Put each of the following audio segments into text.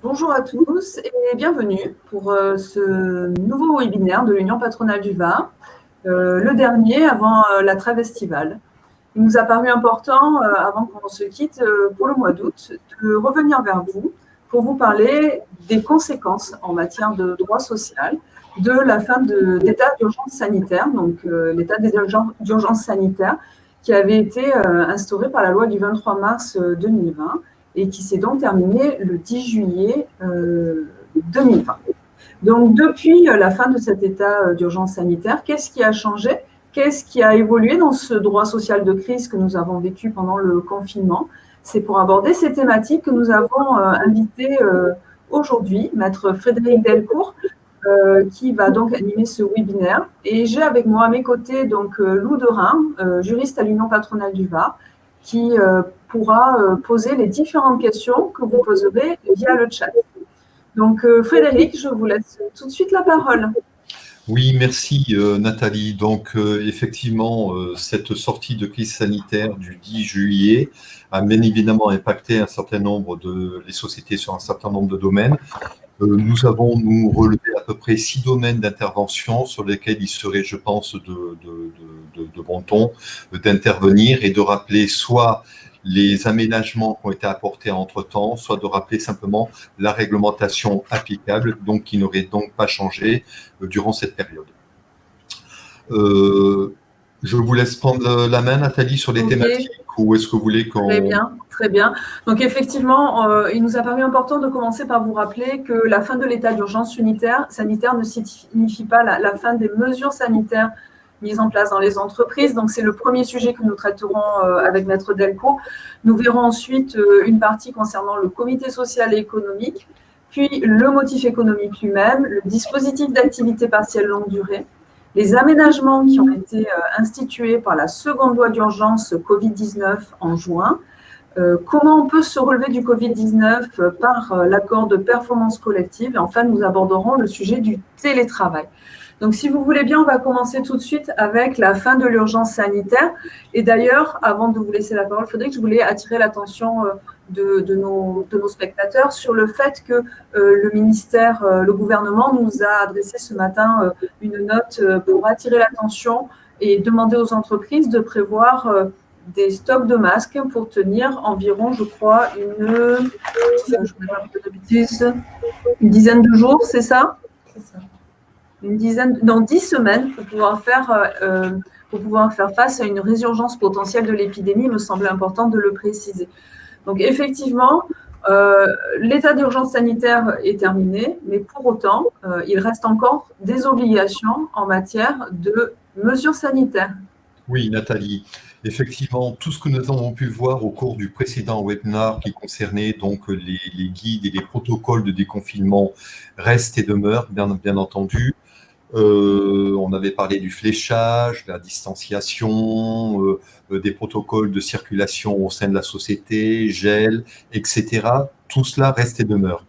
Bonjour à tous et bienvenue pour ce nouveau webinaire de l'Union patronale du Var, le dernier avant la trêve estivale. Il nous a paru important, avant qu'on se quitte pour le mois d'août, de revenir vers vous pour vous parler des conséquences en matière de droit social de la fin de l'état d'urgence sanitaire, donc l'état d'urgence sanitaire qui avait été instauré par la loi du 23 mars 2020 et qui s'est donc terminé le 10 juillet 2020. Donc, depuis la fin de cet état d'urgence sanitaire, qu'est-ce qui a changé? Qu'est-ce qui a évolué dans ce droit social de crise que nous avons vécu pendant le confinement? C'est pour aborder ces thématiques que nous avons invité aujourd'hui Maître Frédéric Delcourt, qui va donc animer ce webinaire. Et j'ai avec moi à mes côtés donc Lou Derain, juriste à l'Union patronale du Var, qui pourra poser les différentes questions que vous poserez via le chat. Donc Frédéric, je vous laisse tout de suite la parole. Oui, merci Nathalie. Donc effectivement, cette sortie de crise sanitaire du 10 juillet a bien évidemment impacté un certain nombre les sociétés sur un certain nombre de domaines. Nous avons relevé à peu près 6 domaines d'intervention sur lesquels il serait, je pense, de bon ton d'intervenir et de rappeler soit les aménagements qui ont été apportés entre-temps, soit de rappeler simplement la réglementation applicable, donc qui n'aurait donc pas changé durant cette période. Je vous laisse prendre la main, Nathalie, sur les thématiques, ou est-ce que vous voulez qu'on... Très bien, très bien. Donc effectivement, il nous a paru important de commencer par vous rappeler que la fin de l'état d'urgence sanitaire ne signifie pas la fin des mesures sanitaires mises en place dans les entreprises. Donc c'est le premier sujet que nous traiterons avec Maître Delcourt. Nous verrons ensuite une partie concernant le comité social et économique, puis le motif économique lui-même, le dispositif d'activité partielle longue durée, les aménagements qui ont été institués par la seconde loi d'urgence Covid-19 en juin, comment on peut se relever du Covid-19 par l'accord de performance collective, et enfin nous aborderons le sujet du télétravail. Donc si vous voulez bien, on va commencer tout de suite avec la fin de l'urgence sanitaire. Et d'ailleurs, avant de vous laisser la parole, Frédéric, je voulais attirer l'attention de nos spectateurs sur le fait que le ministère, le gouvernement nous a adressé ce matin une note pour attirer l'attention et demander aux entreprises de prévoir des stocks de masques pour tenir environ, je crois, une dizaine de jours, c'est ça? C'est ça. Dans 10 semaines pour pouvoir faire face à une résurgence potentielle de l'épidémie, il me semblait important de le préciser. Donc effectivement, l'état d'urgence sanitaire est terminé, mais pour autant, il reste encore des obligations en matière de mesures sanitaires. Oui, Nathalie. Effectivement, tout ce que nous avons pu voir au cours du précédent webinaire qui concernait donc les guides et les protocoles de déconfinement reste et demeure, bien entendu. On avait parlé du fléchage, de la distanciation, des protocoles de circulation au sein de la société, gel, etc. Tout cela reste et demeure.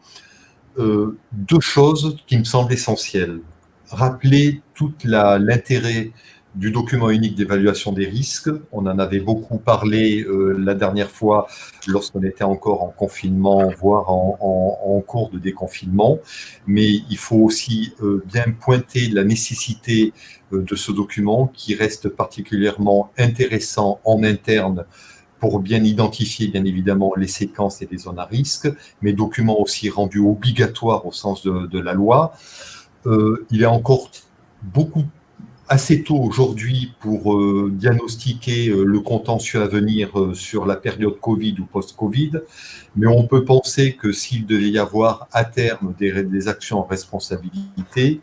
Deux choses qui me semblent essentielles. Rappeler tout l'intérêt du document unique d'évaluation des risques. On en avait beaucoup parlé la dernière fois lorsqu'on était encore en confinement, voire en cours de déconfinement. Mais il faut aussi bien pointer la nécessité de ce document qui reste particulièrement intéressant en interne pour bien identifier, bien évidemment, les séquences et les zones à risque, mais document aussi rendu obligatoire au sens de la loi. Il est encore assez tôt aujourd'hui pour diagnostiquer le contentieux à venir sur la période Covid ou post-Covid, mais on peut penser que s'il devait y avoir à terme des actions en responsabilité,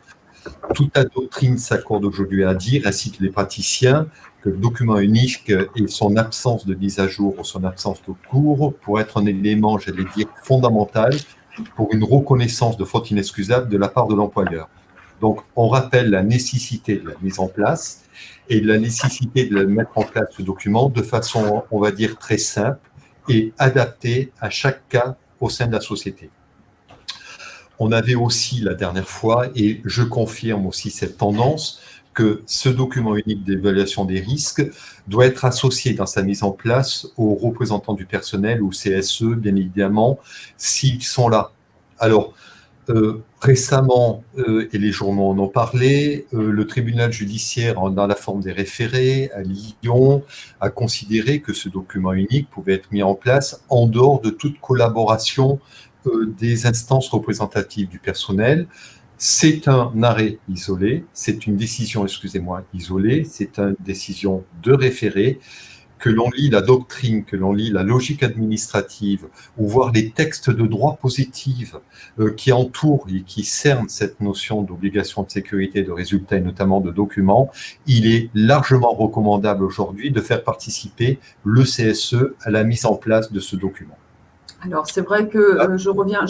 toute la doctrine s'accorde aujourd'hui à dire, ainsi que les praticiens, que le document unique et son absence de mise à jour ou son absence de cours pourrait être un élément, j'allais dire, fondamental pour une reconnaissance de faute inexcusable de la part de l'employeur. Donc, on rappelle la nécessité de la mise en place et de la nécessité de mettre en place ce document de façon, on va dire, très simple et adaptée à chaque cas au sein de la société. On avait aussi la dernière fois, et je confirme aussi cette tendance, que ce document unique d'évaluation des risques doit être associé dans sa mise en place aux représentants du personnel, ou CSE, bien évidemment, s'ils sont là. Alors, récemment, et les journaux en ont parlé, le tribunal judiciaire, dans la forme des référés à Lyon, a considéré que ce document unique pouvait être mis en place en dehors de toute collaboration des instances représentatives du personnel. C'est un arrêt isolé, c'est une décision, excusez-moi, isolée, c'est une décision de référé. Que l'on lit la doctrine, que l'on lit la logique administrative, ou voir les textes de droit positif qui entourent et qui cernent cette notion d'obligation de sécurité de résultats et notamment de documents, il est largement recommandable aujourd'hui de faire participer le CSE à la mise en place de ce document. Alors, c'est vrai que je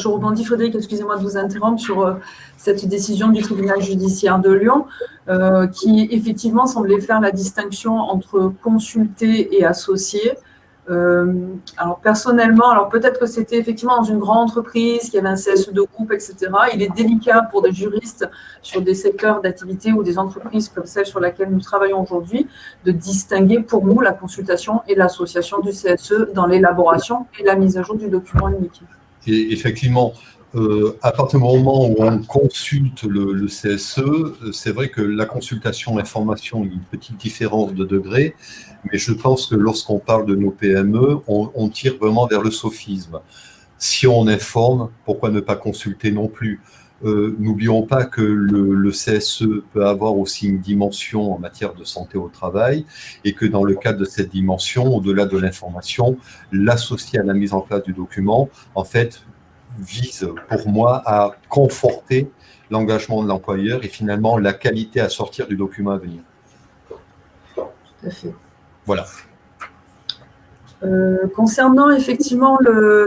rebondis, Frédéric, excusez-moi de vous interrompre sur cette décision du tribunal judiciaire de Lyon, qui effectivement semblait faire la distinction entre consulté et associé. Alors, personnellement, peut-être que c'était effectivement dans une grande entreprise, qu'il y avait un CSE de groupe, etc. Il est délicat pour des juristes sur des secteurs d'activité ou des entreprises comme celle sur laquelle nous travaillons aujourd'hui, de distinguer pour nous la consultation et l'association du CSE dans l'élaboration et la mise à jour du document unique. Et effectivement, à partir du moment où on consulte le CSE, c'est vrai que la consultation information, il y a une petite différence de degré, mais je pense que lorsqu'on parle de nos PME, on tire vraiment vers le sophisme. Si on informe, pourquoi ne pas consulter non plus? N'oublions pas que le CSE peut avoir aussi une dimension en matière de santé au travail et que dans le cadre de cette dimension, au-delà de l'information, l'associé à la mise en place du document, en fait, vise pour moi à conforter l'engagement de l'employeur et finalement la qualité à sortir du document à venir. Tout à fait. Voilà. Concernant effectivement,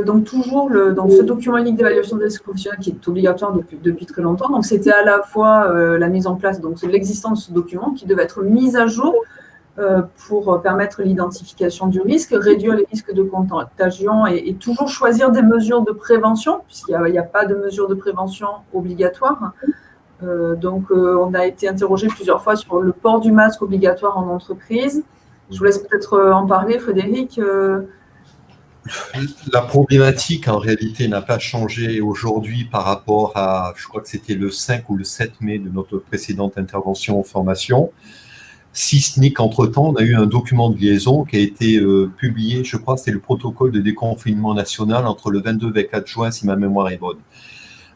donc toujours dans ce document unique d'évaluation des risques professionnels qui est obligatoire depuis très longtemps, donc c'était à la fois la mise en place, donc l'existence de ce document qui devait être mise à jour pour permettre l'identification du risque, réduire les risques de contagion et toujours choisir des mesures de prévention, puisqu'il n'y a pas de mesures de prévention obligatoires. Donc, on a été interrogé plusieurs fois sur le port du masque obligatoire en entreprise. Je vous laisse peut-être en parler, Frédéric. La problématique, en réalité, n'a pas changé aujourd'hui par rapport à, je crois que c'était le 5 ou le 7 mai de notre précédente intervention en formation. Si ce n'est qu'entre-temps, on a eu un document de liaison qui a été publié, je crois que c'est le protocole de déconfinement national entre le 22 et 24 juin, si ma mémoire est bonne.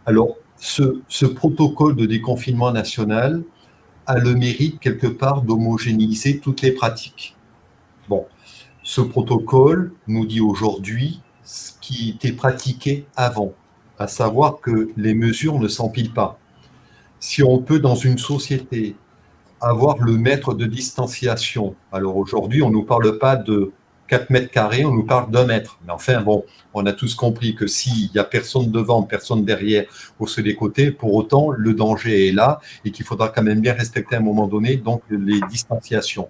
Alors, ce protocole de déconfinement national a le mérite, quelque part, d'homogénéiser toutes les pratiques. Bon, ce protocole nous dit aujourd'hui ce qui était pratiqué avant, à savoir que les mesures ne s'empilent pas. Si on peut, dans une société, avoir le mètre de distanciation. Alors aujourd'hui, on ne nous parle pas de 4 mètres carrés, on nous parle d'1 mètre. Mais enfin, bon, on a tous compris que s'il n'y a personne devant, personne derrière, ou sur les côtés, pour autant, le danger est là et qu'il faudra quand même bien respecter à un moment donné donc les distanciations.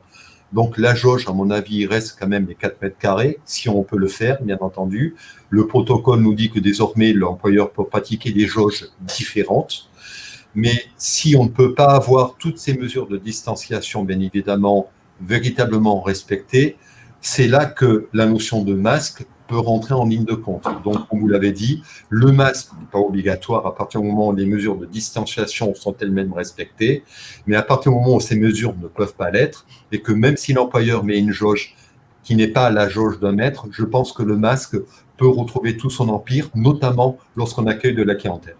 Donc la jauge, à mon avis, reste quand même les 4 mètres carrés, si on peut le faire, bien entendu. Le protocole nous dit que désormais, l'employeur peut pratiquer des jauges différentes. Mais si on ne peut pas avoir toutes ces mesures de distanciation, bien évidemment, véritablement respectées, c'est là que la notion de masque peut rentrer en ligne de compte. Donc, comme vous l'avez dit, le masque n'est pas obligatoire à partir du moment où les mesures de distanciation sont elles-mêmes respectées, mais à partir du moment où ces mesures ne peuvent pas l'être, et que même si l'employeur met une jauge qui n'est pas la jauge d'1 mètre, je pense que le masque peut retrouver tout son empire, notamment lorsqu'on accueille de la clientèle.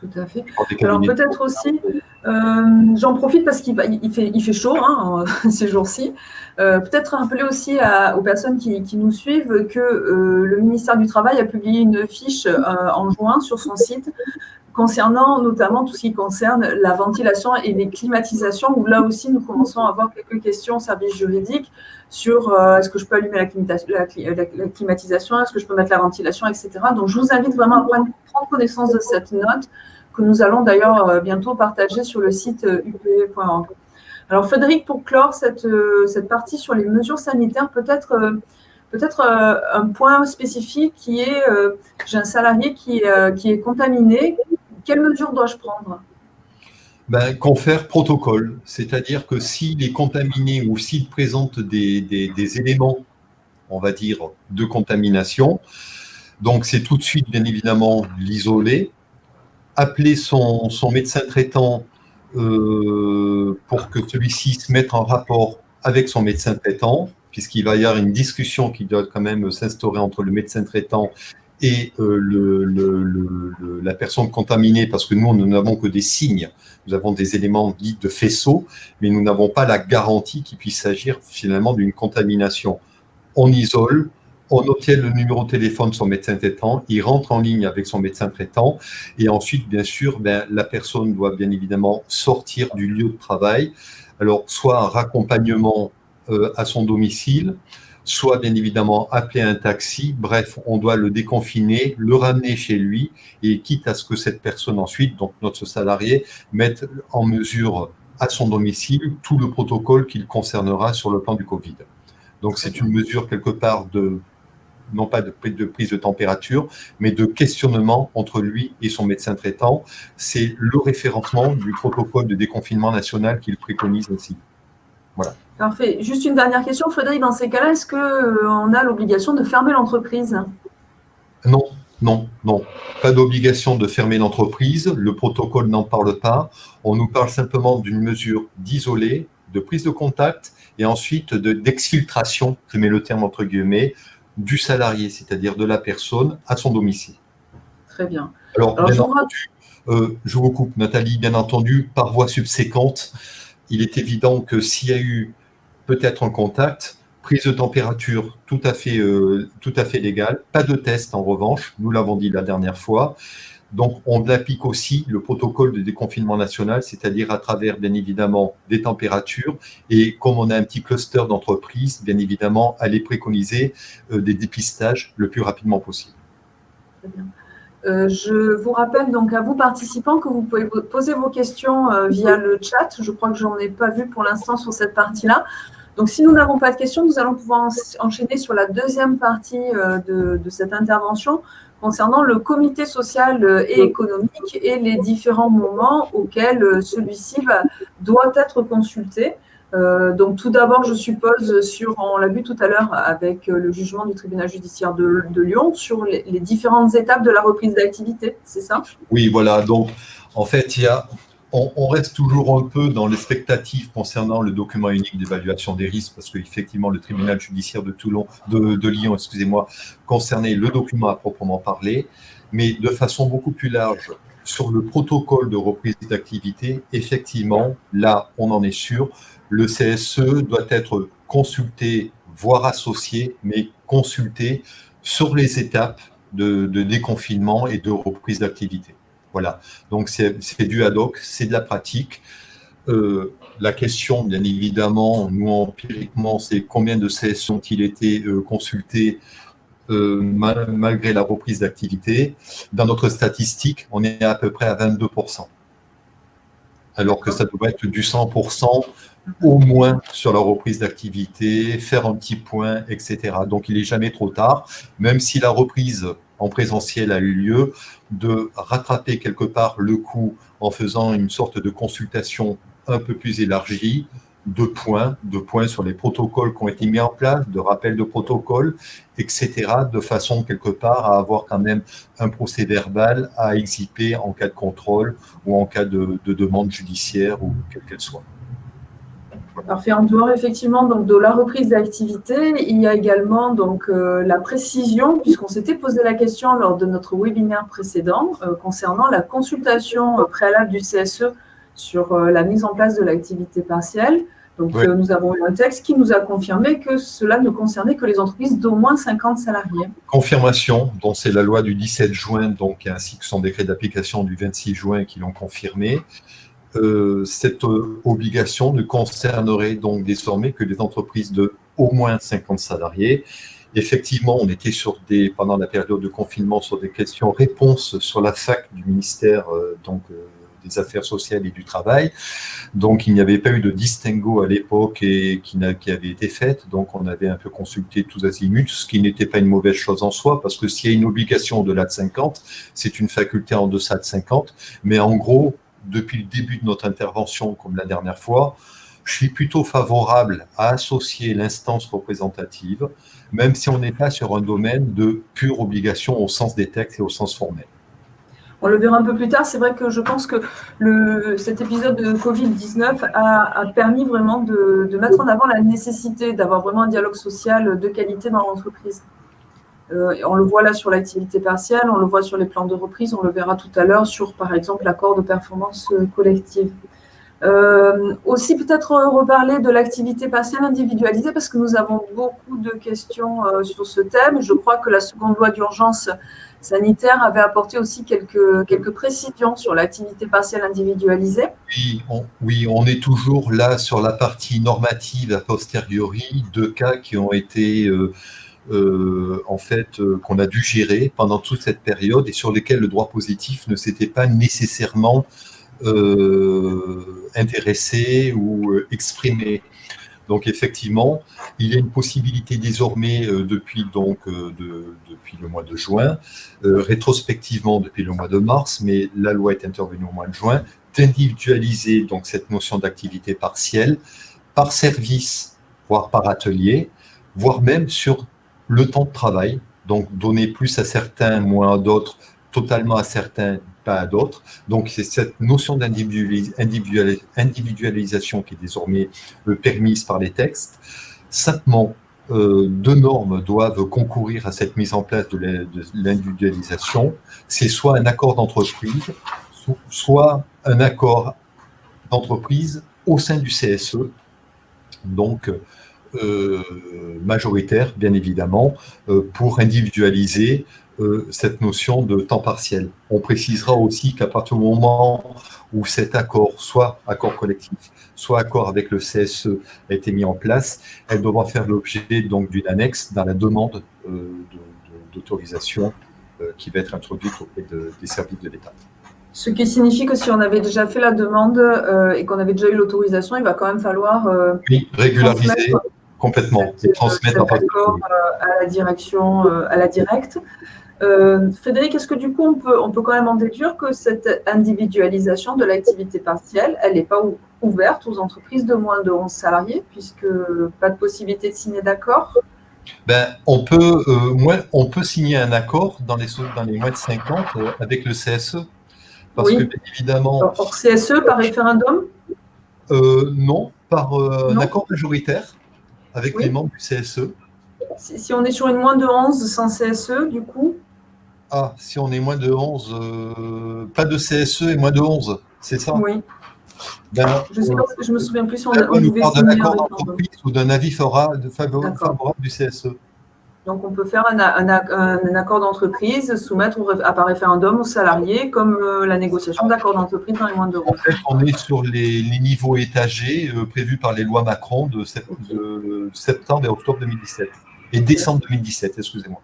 Tout à fait. Alors peut-être aussi, j'en profite parce qu'il fait chaud ces jours-ci, peut-être rappeler aussi aux personnes qui nous suivent que le ministère du Travail a publié une fiche en juin sur son site concernant notamment tout ce qui concerne la ventilation et les climatisations, où là aussi nous commençons à avoir quelques questions au service juridique sur est-ce que je peux allumer la climatisation, est-ce que je peux mettre la ventilation, etc. Donc je vous invite vraiment à prendre connaissance de cette note que nous allons d'ailleurs bientôt partager sur le site upe.org. Alors Frédéric, pour clore cette partie sur les mesures sanitaires, peut-être un point spécifique qui est, j'ai un salarié qui est contaminé, quelles mesures dois-je prendre ? Confère protocole, c'est-à-dire que s'il est contaminé ou s'il présente des éléments, on va dire, de contamination, donc c'est tout de suite, bien évidemment, l'isoler, appeler son médecin traitant pour que celui-ci se mette en rapport avec son médecin traitant, puisqu'il va y avoir une discussion qui doit quand même s'instaurer entre le médecin traitant et la personne contaminée, parce que nous n'avons que des signes, nous avons des éléments dits de faisceau, mais nous n'avons pas la garantie qu'il puisse s'agir finalement d'une contamination. On isole, on obtient le numéro de téléphone de son médecin traitant, il rentre en ligne avec son médecin traitant, et ensuite, bien sûr, la personne doit bien évidemment sortir du lieu de travail, alors soit un raccompagnement à son domicile, soit bien évidemment appeler un taxi, bref, on doit le déconfiner, le ramener chez lui, et quitte à ce que cette personne ensuite, donc notre salarié, mette en mesure à son domicile tout le protocole qui le concernera sur le plan du Covid. Donc c'est une mesure quelque part non pas de prise de température, mais de questionnement entre lui et son médecin traitant. C'est le référencement du protocole de déconfinement national qu'il préconise aussi. Voilà. Parfait. Juste une dernière question, Frédéric, dans ces cas-là, est-ce qu'on a l'obligation de fermer l'entreprise? Non, non, non. Pas d'obligation de fermer l'entreprise. Le protocole n'en parle pas. On nous parle simplement d'une mesure d'isoler, de prise de contact et ensuite d'exfiltration, je mets le terme entre guillemets, du salarié, c'est-à-dire de la personne à son domicile. Très bien. Alors bien entendu, je vous coupe, Nathalie, bien entendu, par voie subséquente, il est évident que s'il y a eu peut-être un contact, prise de température tout à fait légale, pas de test en revanche, nous l'avons dit la dernière fois. Donc, on applique aussi le protocole de déconfinement national, c'est-à-dire à travers, bien évidemment, des températures. Et comme on a un petit cluster d'entreprises, bien évidemment, aller préconiser des dépistages le plus rapidement possible. Très bien. Je vous rappelle donc à vous participants que vous pouvez poser vos questions via le chat. Je crois que je n'en ai pas vu pour l'instant sur cette partie-là. Donc, si nous n'avons pas de questions, nous allons pouvoir enchaîner sur la deuxième partie de cette intervention concernant le comité social et économique et les différents moments auxquels celui-ci doit être consulté. Donc, tout d'abord, je suppose, on l'a vu tout à l'heure avec le jugement du tribunal judiciaire de Lyon, sur les différentes étapes de la reprise d'activité, c'est ça? Oui, voilà. Donc, en fait, on reste toujours un peu dans l'expectative concernant le document unique d'évaluation des risques, parce qu'effectivement, le tribunal judiciaire de Lyon, excusez-moi, concernait le document à proprement parler, mais de façon beaucoup plus large, sur le protocole de reprise d'activité, effectivement, là, on en est sûr, le CSE doit être consulté, voire associé, mais consulté sur les étapes de déconfinement et de reprise d'activité. Voilà, donc c'est du ad hoc, c'est de la pratique. La question, bien évidemment, nous empiriquement, c'est combien de CS ont-ils été consultés malgré la reprise d'activité. Dans notre statistique, on est à peu près à 22%, alors que ça devrait être du 100% au moins sur la reprise d'activité, faire un petit point, etc. Donc il n'est jamais trop tard, même si la reprise en présentiel a eu lieu, de rattraper quelque part le coup en faisant une sorte de consultation un peu plus élargie, de points sur les protocoles qui ont été mis en place, de rappel de protocoles, etc., de façon quelque part à avoir quand même un procès-verbal à exhiber en cas de contrôle ou en cas de demande judiciaire ou quelle qu'elle soit. Parfait. En dehors effectivement donc de la reprise d'activité, il y a également donc la précision, puisqu'on s'était posé la question lors de notre webinaire précédent concernant la consultation préalable du CSE sur la mise en place de l'activité partielle. Donc oui. Nous avons eu un texte qui nous a confirmé que cela ne concernait que les entreprises d'au moins 50 salariés. Confirmation, donc c'est la loi du 17 juin, donc ainsi que son décret d'application du 26 juin qui l'ont confirmé. Cette obligation ne concernerait donc désormais que les entreprises de au moins 50 salariés. Effectivement, on était pendant la période de confinement sur des questions-réponses sur la FAQ du ministère des Affaires sociales et du Travail. Donc, il n'y avait pas eu de distinguo à l'époque et qui avait été faite. Donc, on avait un peu consulté tous azimuts, ce qui n'était pas une mauvaise chose en soi, parce que s'il y a une obligation au-delà de 50, c'est une faculté en deçà de 50. Mais en gros, depuis le début de notre intervention, comme la dernière fois, je suis plutôt favorable à associer l'instance représentative, même si on n'est pas sur un domaine de pure obligation au sens des textes et au sens formel. On le verra un peu plus tard. C'est vrai que je pense que cet épisode de Covid-19 a permis vraiment de mettre en avant la nécessité d'avoir vraiment un dialogue social de qualité dans l'entreprise. On le voit là sur l'activité partielle, on le voit sur les plans de reprise, on le verra tout à l'heure sur, par exemple, l'accord de performance collective. Aussi peut-être reparler de l'activité partielle individualisée parce que nous avons beaucoup de questions sur ce thème. Je crois que la seconde loi d'urgence sanitaire avait apporté aussi quelques précisions sur l'activité partielle individualisée. Oui, on est toujours là sur la partie normative a posteriori, de cas qui ont été qu'on a dû gérer pendant toute cette période et sur lesquels le droit positif ne s'était pas nécessairement intéressé ou exprimé. Donc effectivement, il y a une possibilité désormais depuis le mois de juin, rétrospectivement depuis le mois de mars, mais la loi est intervenue au mois de juin, d'individualiser donc cette notion d'activité partielle par service, voire par atelier, voire même sur le temps de travail, donc donner plus à certains, moins à d'autres, totalement à certains, pas à d'autres. Donc c'est cette notion d'individualisation qui est désormais permise par les textes. Simplement, deux normes doivent concourir à cette mise en place de l'individualisation. C'est soit un accord d'entreprise, soit un accord d'entreprise au sein du CSE, donc majoritaire, bien évidemment, pour individualiser cette notion de temps partiel. On précisera aussi qu'à partir du moment où cet accord, soit accord collectif, soit accord avec le CSE, a été mis en place, elle devra faire l'objet donc d'une annexe dans la demande d'autorisation qui va être introduite auprès des services de l'État. Ce qui signifie que si on avait déjà fait la demande et qu'on avait déjà eu l'autorisation, il va quand même falloir régulariser complètement et transmettre cet accord à la direction, à la directe. Frédéric, est-ce que du coup on peut quand même en déduire que cette individualisation de l'activité partielle, elle n'est pas ouverte aux entreprises de moins de 11 salariés, puisque pas de possibilité de signer d'accord? On peut signer un accord dans les moins de 50 avec le CSE. Parce que, bien évidemment. Hors CSE, par référendum? Non, par un accord majoritaire avec les membres du CSE. Si on est sur une moins de 11 sans CSE, du coup? Ah, si on est moins de 11, pas de CSE et moins de 11, c'est ça? Oui. Je me souviens plus si on pouvait signer d'un accord d'entreprise ou d'un avis favorable du CSE. Donc, on peut faire un accord d'entreprise, soumettre par référendum aux salariés, comme la négociation d'accord d'entreprise dans les moins de 11. En fait, on est sur les niveaux étagés prévus par les lois Macron de septembre et octobre 2017. Et décembre 2017, excusez-moi.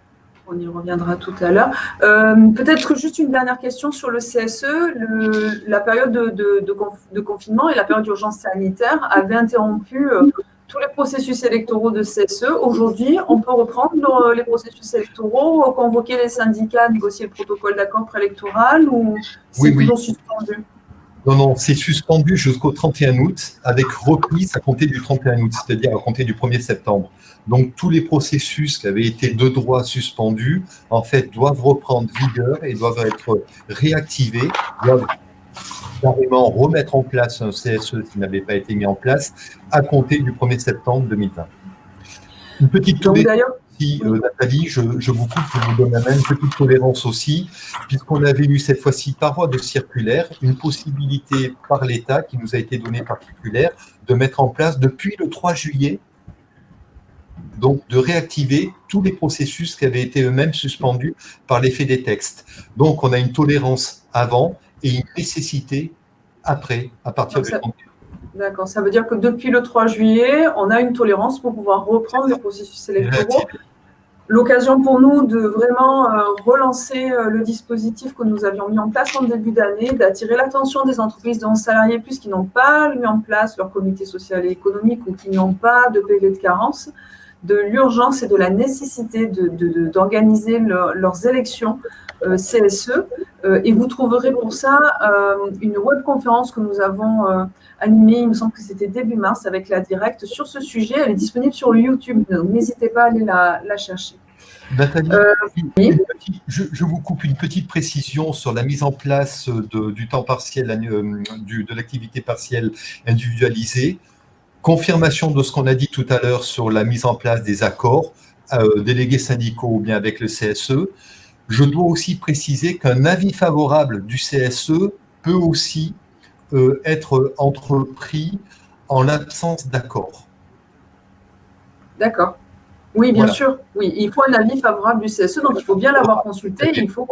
On y reviendra tout à l'heure. Peut-être juste une dernière question sur le CSE. La période de confinement et la période d'urgence sanitaire avaient interrompu tous les processus électoraux de CSE. Aujourd'hui, on peut reprendre les processus électoraux, convoquer les syndicats, négocier le protocole d'accord préélectoral ou c'est toujours suspendu? Non, c'est suspendu jusqu'au 31 août, avec reprise à compter du 31 août, c'est-à-dire à compter du 1er septembre. Donc, tous les processus qui avaient été de droit suspendus, en fait, doivent reprendre vigueur et doivent être réactivés, doivent carrément remettre en place un CSE qui n'avait pas été mis en place à compter du 1er septembre 2020. Une petite Nathalie, je vous coupe, je vous donne la même petite tolérance aussi, puisqu'on avait eu cette fois-ci par voie de circulaire une possibilité par l'État qui nous a été donnée par circulaire de mettre en place depuis le 3 juillet, donc de réactiver tous les processus qui avaient été eux-mêmes suspendus par l'effet des textes. Donc on a une tolérance avant et une nécessité après, à partir du 30 juillet. D'accord, ça veut dire que depuis le 3 juillet, on a une tolérance pour pouvoir reprendre les processus électoraux. L'occasion pour nous de vraiment relancer le dispositif que nous avions mis en place en début d'année, d'attirer l'attention des entreprises de 11 salariés plus qui n'ont pas mis en place leur comité social et économique ou qui n'ont pas de PV de carence, de l'urgence et de la nécessité d'organiser leurs élections CSE. Et vous trouverez pour ça une webconférence que nous avons animée, il me semble que c'était début mars, avec la directe sur ce sujet. Elle est disponible sur YouTube, donc n'hésitez pas à aller la chercher. Nathalie, Oui, je vous coupe une petite précision sur la mise en place du temps partiel, de l'activité partielle individualisée. Confirmation de ce qu'on a dit tout à l'heure sur la mise en place des accords, délégués syndicaux ou bien avec le CSE. Je dois aussi préciser qu'un avis favorable du CSE peut aussi être entrepris en l'absence d'accord. d'accord. Oui, bien Voilà. sûr. Oui, il faut un avis favorable du CSE, donc il faut bien l'avoir consulté. Il faut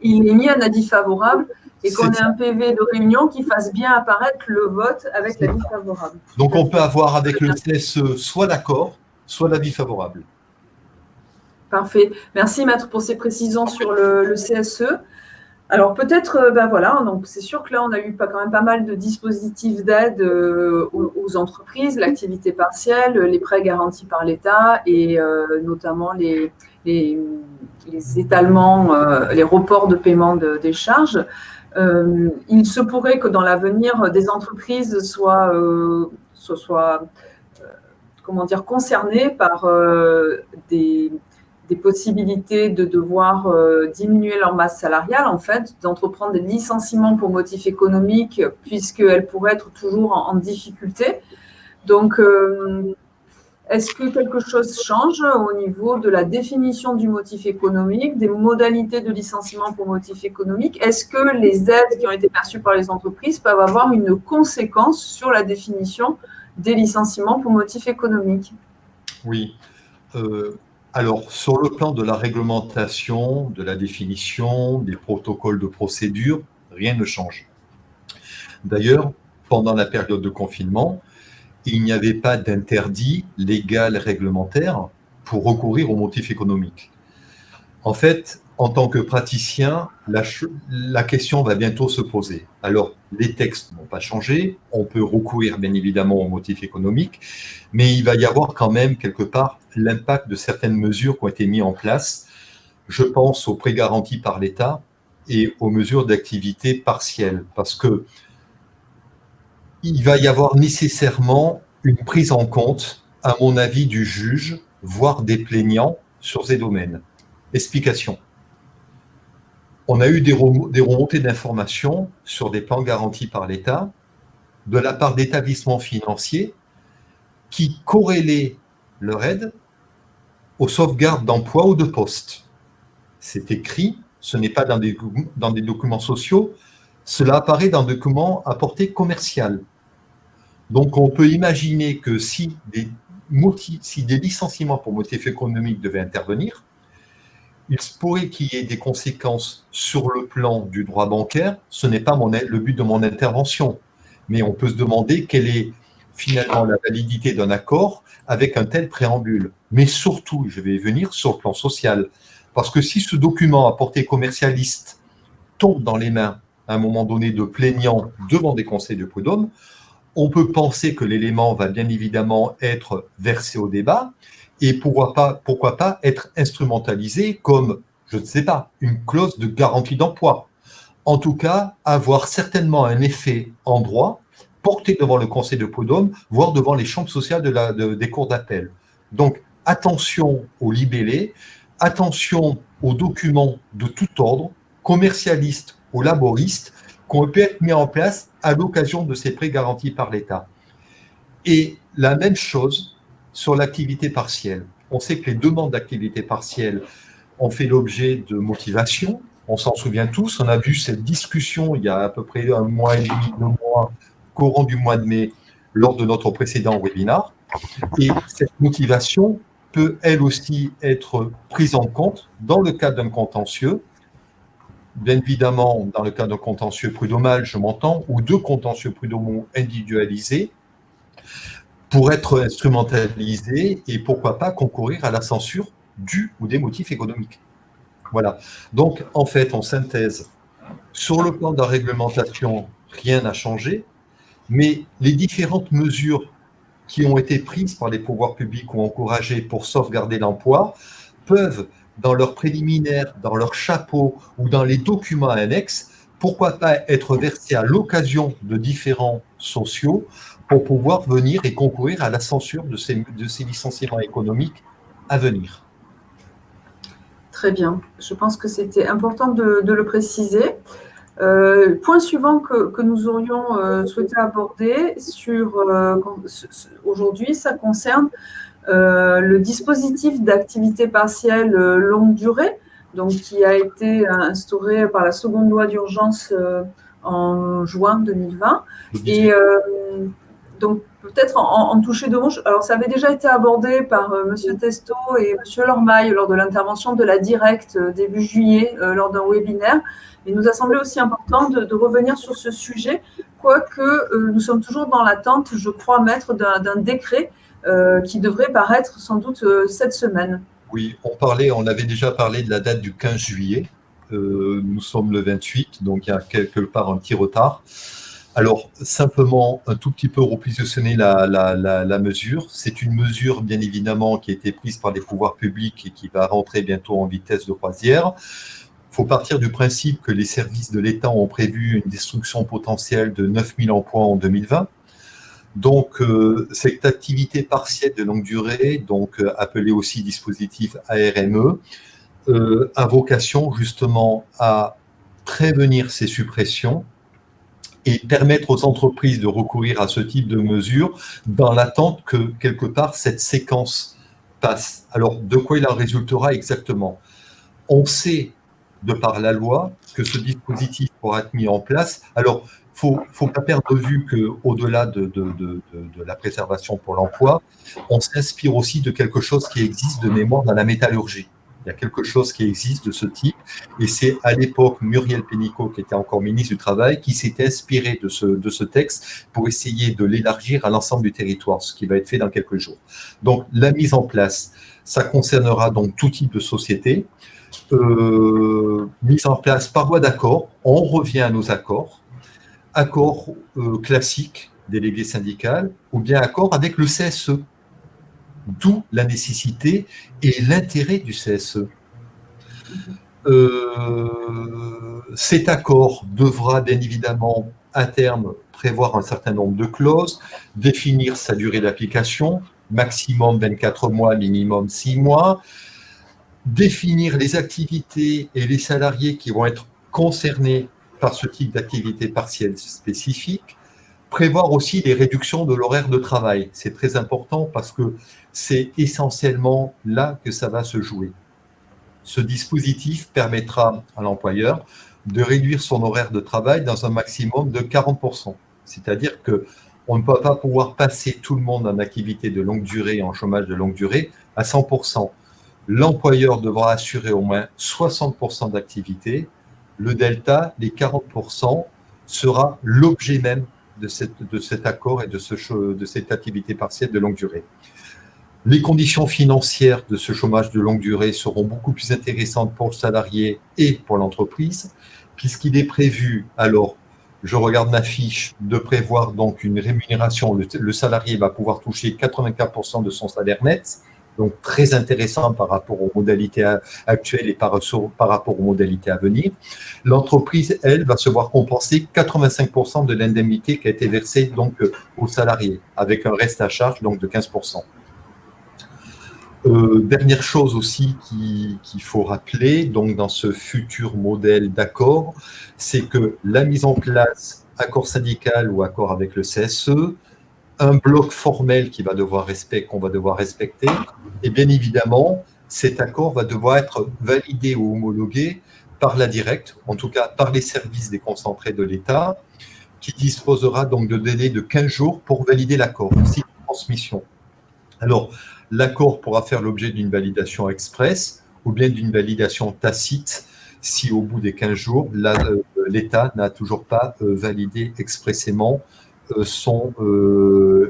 qu'il ait mis un avis favorable et qu'on C'est ait un ça. PV de réunion qui fasse bien apparaître le vote avec l'avis favorable. Donc Tout à on peut fait. avoir avec Très le bien. CSE soit l'accord, soit l'avis favorable. Parfait. Merci, Maître, pour ces précisions sur le CSE. Alors peut-être, ben voilà, donc c'est sûr que là, on a eu quand même pas mal de dispositifs d'aide aux entreprises, l'activité partielle, les prêts garantis par l'État et notamment les, les étalements, les reports de paiement des charges. Il se pourrait que dans l'avenir, des entreprises soient comment dire, concernées par des possibilités de devoir diminuer leur masse salariale, en fait, d'entreprendre des licenciements pour motif économique, puisqu'elles pourraient être toujours en difficulté. Donc, est-ce que quelque chose change au niveau de la définition du motif économique, des modalités de licenciement pour motif économique? Est-ce que les aides qui ont été perçues par les entreprises peuvent avoir une conséquence sur la définition des licenciements pour motif économique? Oui. Alors, sur le plan de la réglementation, de la définition, des protocoles de procédure, rien ne change. D'ailleurs, pendant la période de confinement, il n'y avait pas d'interdit légal réglementaire pour recourir au motif économique. En fait, en tant que praticien, la question va bientôt se poser. Alors, les textes n'ont pas changé, on peut recourir bien évidemment au motif économique, mais il va y avoir quand même quelque part l'impact de certaines mesures qui ont été mises en place. Je pense aux prêts garantis par l'État et aux mesures d'activité partielle, parce que il va y avoir nécessairement une prise en compte, à mon avis, du juge, voire des plaignants sur ces domaines. Explication. On a eu des remontées d'informations sur des plans garantis par l'État de la part d'établissements financiers qui corrélaient leur aide aux sauvegardes d'emploi ou de poste. C'est écrit, ce n'est pas dans des documents sociaux, cela apparaît dans des documents à portée commerciale. Donc on peut imaginer que si des licenciements pour motif économique devaient intervenir, il se pourrait qu'il y ait des conséquences sur le plan du droit bancaire. Ce n'est pas le but de mon intervention, mais on peut se demander quelle est finalement la validité d'un accord avec un tel préambule. Mais surtout, je vais venir sur le plan social, parce que si ce document à portée commercialiste tombe dans les mains à un moment donné de plaignants devant des conseils de prud'homme, on peut penser que l'élément va bien évidemment être versé au débat et pourquoi pas être instrumentalisé comme, je ne sais pas, une clause de garantie d'emploi. En tout cas, avoir certainement un effet en droit porté devant le conseil de prud'homme, voire devant les chambres sociales des cours d'appel. Donc, attention aux libellés, attention aux documents de tout ordre, commercialistes ou laboristes, qui ont pu être mis en place à l'occasion de ces prêts garantis par l'État. Et la même chose sur l'activité partielle. On sait que les demandes d'activité partielle ont fait l'objet de motivation. On s'en souvient tous. On a vu cette discussion il y a à peu près un mois et demi, 2 mois, courant du mois de mai, lors de notre précédent webinaire. Et cette motivation peut, elle aussi, être prise en compte dans le cadre d'un contentieux. Bien évidemment, dans le cadre d'un contentieux prud'homal, je m'entends, ou de contentieux prud'homaux individualisés, pour être instrumentalisé et pourquoi pas concourir à la censure du ou des motifs économiques. Voilà. Donc, en fait, en synthèse, sur le plan de la réglementation, rien n'a changé, mais les différentes mesures qui ont été prises par les pouvoirs publics ou encouragées pour sauvegarder l'emploi peuvent, dans leurs préliminaires, dans leur chapeau ou dans les documents annexes, pourquoi pas être versées à l'occasion de différents sociaux pour pouvoir venir et concourir à la censure de ces licenciements économiques à venir. Très bien. Je pense que c'était important de le préciser. Point suivant que nous aurions souhaité aborder aujourd'hui, ça concerne le dispositif d'activité partielle longue durée, donc qui a été instauré par la seconde loi d'urgence en juin 2020. Et donc, peut-être en toucher deux mots. Alors, ça avait déjà été abordé par M. Testo et M. Lormaille lors de l'intervention de la Directe début juillet lors d'un webinaire. Il nous a semblé aussi important de revenir sur ce sujet, quoique nous sommes toujours dans l'attente, je crois, maître, d'un décret qui devrait paraître sans doute cette semaine. Oui, on avait déjà parlé de la date du 15 juillet. Nous sommes le 28, donc il y a quelque part un petit retard. Alors, simplement, un tout petit peu repositionner la mesure. C'est une mesure, bien évidemment, qui a été prise par les pouvoirs publics et qui va rentrer bientôt en vitesse de croisière. Il faut partir du principe que les services de l'État ont prévu une destruction potentielle de 9000 emplois en 2020. Donc, cette activité partielle de longue durée, donc appelée aussi dispositif ARME, a vocation justement à prévenir ces suppressions et permettre aux entreprises de recourir à ce type de mesures dans l'attente que, quelque part, cette séquence passe. Alors, de quoi il en résultera exactement? On sait, de par la loi, que ce dispositif pourra être mis en place. Alors, il ne faut pas perdre de vue qu'au-delà de la préservation pour l'emploi, on s'inspire aussi de quelque chose qui existe de mémoire dans la métallurgie. Il y a quelque chose qui existe de ce type, et c'est à l'époque Muriel Pénicaud, qui était encore ministre du Travail, qui s'est inspiré de ce texte pour essayer de l'élargir à l'ensemble du territoire, ce qui va être fait dans quelques jours. Donc, la mise en place, ça concernera donc tout type de société, mise en place par voie d'accord. On revient à nos accords classiques, délégué syndical, ou bien accord avec le CSE. D'où la nécessité et l'intérêt du CSE. Cet accord devra bien évidemment à terme prévoir un certain nombre de clauses, définir sa durée d'application, maximum 24 mois, minimum 6 mois, définir les activités et les salariés qui vont être concernés par ce type d'activité partielle spécifique, prévoir aussi les réductions de l'horaire de travail. C'est très important parce que c'est essentiellement là que ça va se jouer. Ce dispositif permettra à l'employeur de réduire son horaire de travail dans un maximum de 40%. C'est-à-dire qu'on ne peut pas pouvoir passer tout le monde en activité de longue durée, en chômage de longue durée, à 100%. L'employeur devra assurer au moins 60% d'activité. Le delta, les 40%, sera l'objet même de cet accord et de cette activité partielle de longue durée. Les conditions financières de ce chômage de longue durée seront beaucoup plus intéressantes pour le salarié et pour l'entreprise, puisqu'il est prévu, alors, je regarde ma fiche, de prévoir donc une rémunération. Le salarié va pouvoir toucher 84% de son salaire net, donc très intéressant par rapport aux modalités actuelles et par rapport aux modalités à venir. L'entreprise, elle, va se voir compenser 85% de l'indemnité qui a été versée donc aux salariés, avec un reste à charge donc de 15%. Dernière chose aussi qu'il faut rappeler, donc dans ce futur modèle d'accord, c'est que la mise en place, accord syndical ou accord avec le CSE, un bloc formel qu'on va devoir respecter, et bien évidemment, cet accord va devoir être validé ou homologué par la Directe, en tout cas par les services déconcentrés de l'État, qui disposera donc de délai de 15 jours pour valider l'accord, c'est une transmission. Alors, l'accord pourra faire l'objet d'une validation express ou bien d'une validation tacite si au bout des 15 jours, l'État n'a toujours pas validé expressément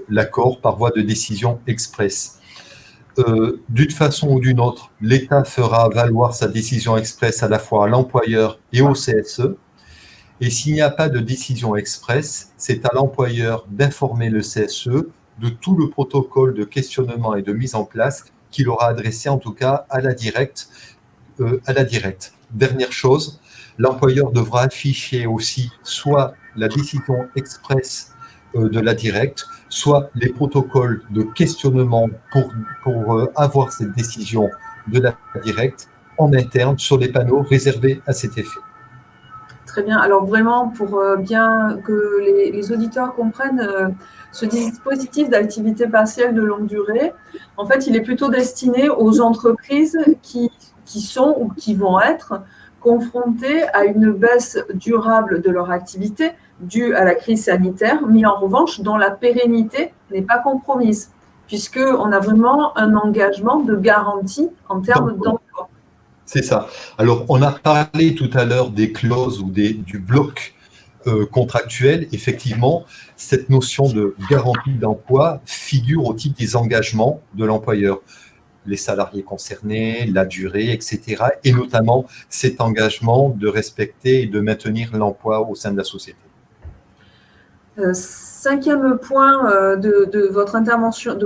l'accord par voie de décision express. D'une façon ou d'une autre, l'État fera valoir sa décision express à la fois à l'employeur et au CSE. Et s'il n'y a pas de décision express, c'est à l'employeur d'informer le CSE de tout le protocole de questionnement et de mise en place qu'il aura adressé en tout cas à la Directe. Dernière chose, l'employeur devra afficher aussi soit la décision express de la Directe, soit les protocoles de questionnement pour avoir cette décision de la Directe en interne sur les panneaux réservés à cet effet. Très bien. Alors vraiment, pour bien que les auditeurs comprennent, ce dispositif d'activité partielle de longue durée, en fait, il est plutôt destiné aux entreprises qui sont ou qui vont être confrontées à une baisse durable de leur activité due à la crise sanitaire, mais en revanche, dont la pérennité n'est pas compromise, puisqu'on a vraiment un engagement de garantie en termes d'emploi. C'est ça. Alors, on a parlé tout à l'heure des clauses ou du bloc contractuel. Effectivement, cette notion de garantie d'emploi figure au titre des engagements de l'employeur. Les salariés concernés, la durée, etc. Et notamment cet engagement de respecter et de maintenir l'emploi au sein de la société. Cinquième point de votre intervention,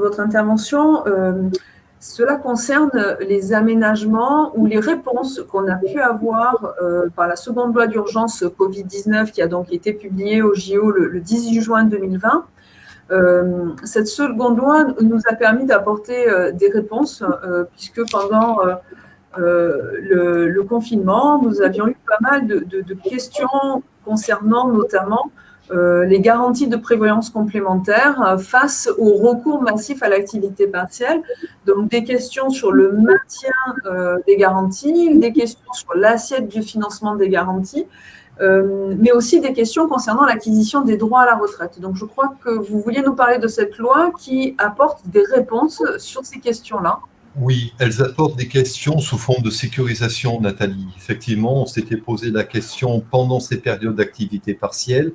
cela concerne les aménagements ou les réponses qu'on a pu avoir par la seconde loi d'urgence Covid-19 qui a donc été publiée au JO le 18 juin 2020. Cette seconde loi nous a permis d'apporter des réponses puisque pendant le confinement, nous avions eu pas mal de questions concernant notamment les garanties de prévoyance complémentaire face au recours massif à l'activité partielle. Donc, des questions sur le maintien des garanties, des questions sur l'assiette du financement des garanties, mais aussi des questions concernant l'acquisition des droits à la retraite. Donc, je crois que vous vouliez nous parler de cette loi qui apporte des réponses sur ces questions-là. Oui, elles apportent des questions sous forme de sécurisation, Nathalie. Effectivement, on s'était posé la question pendant ces périodes d'activité partielle,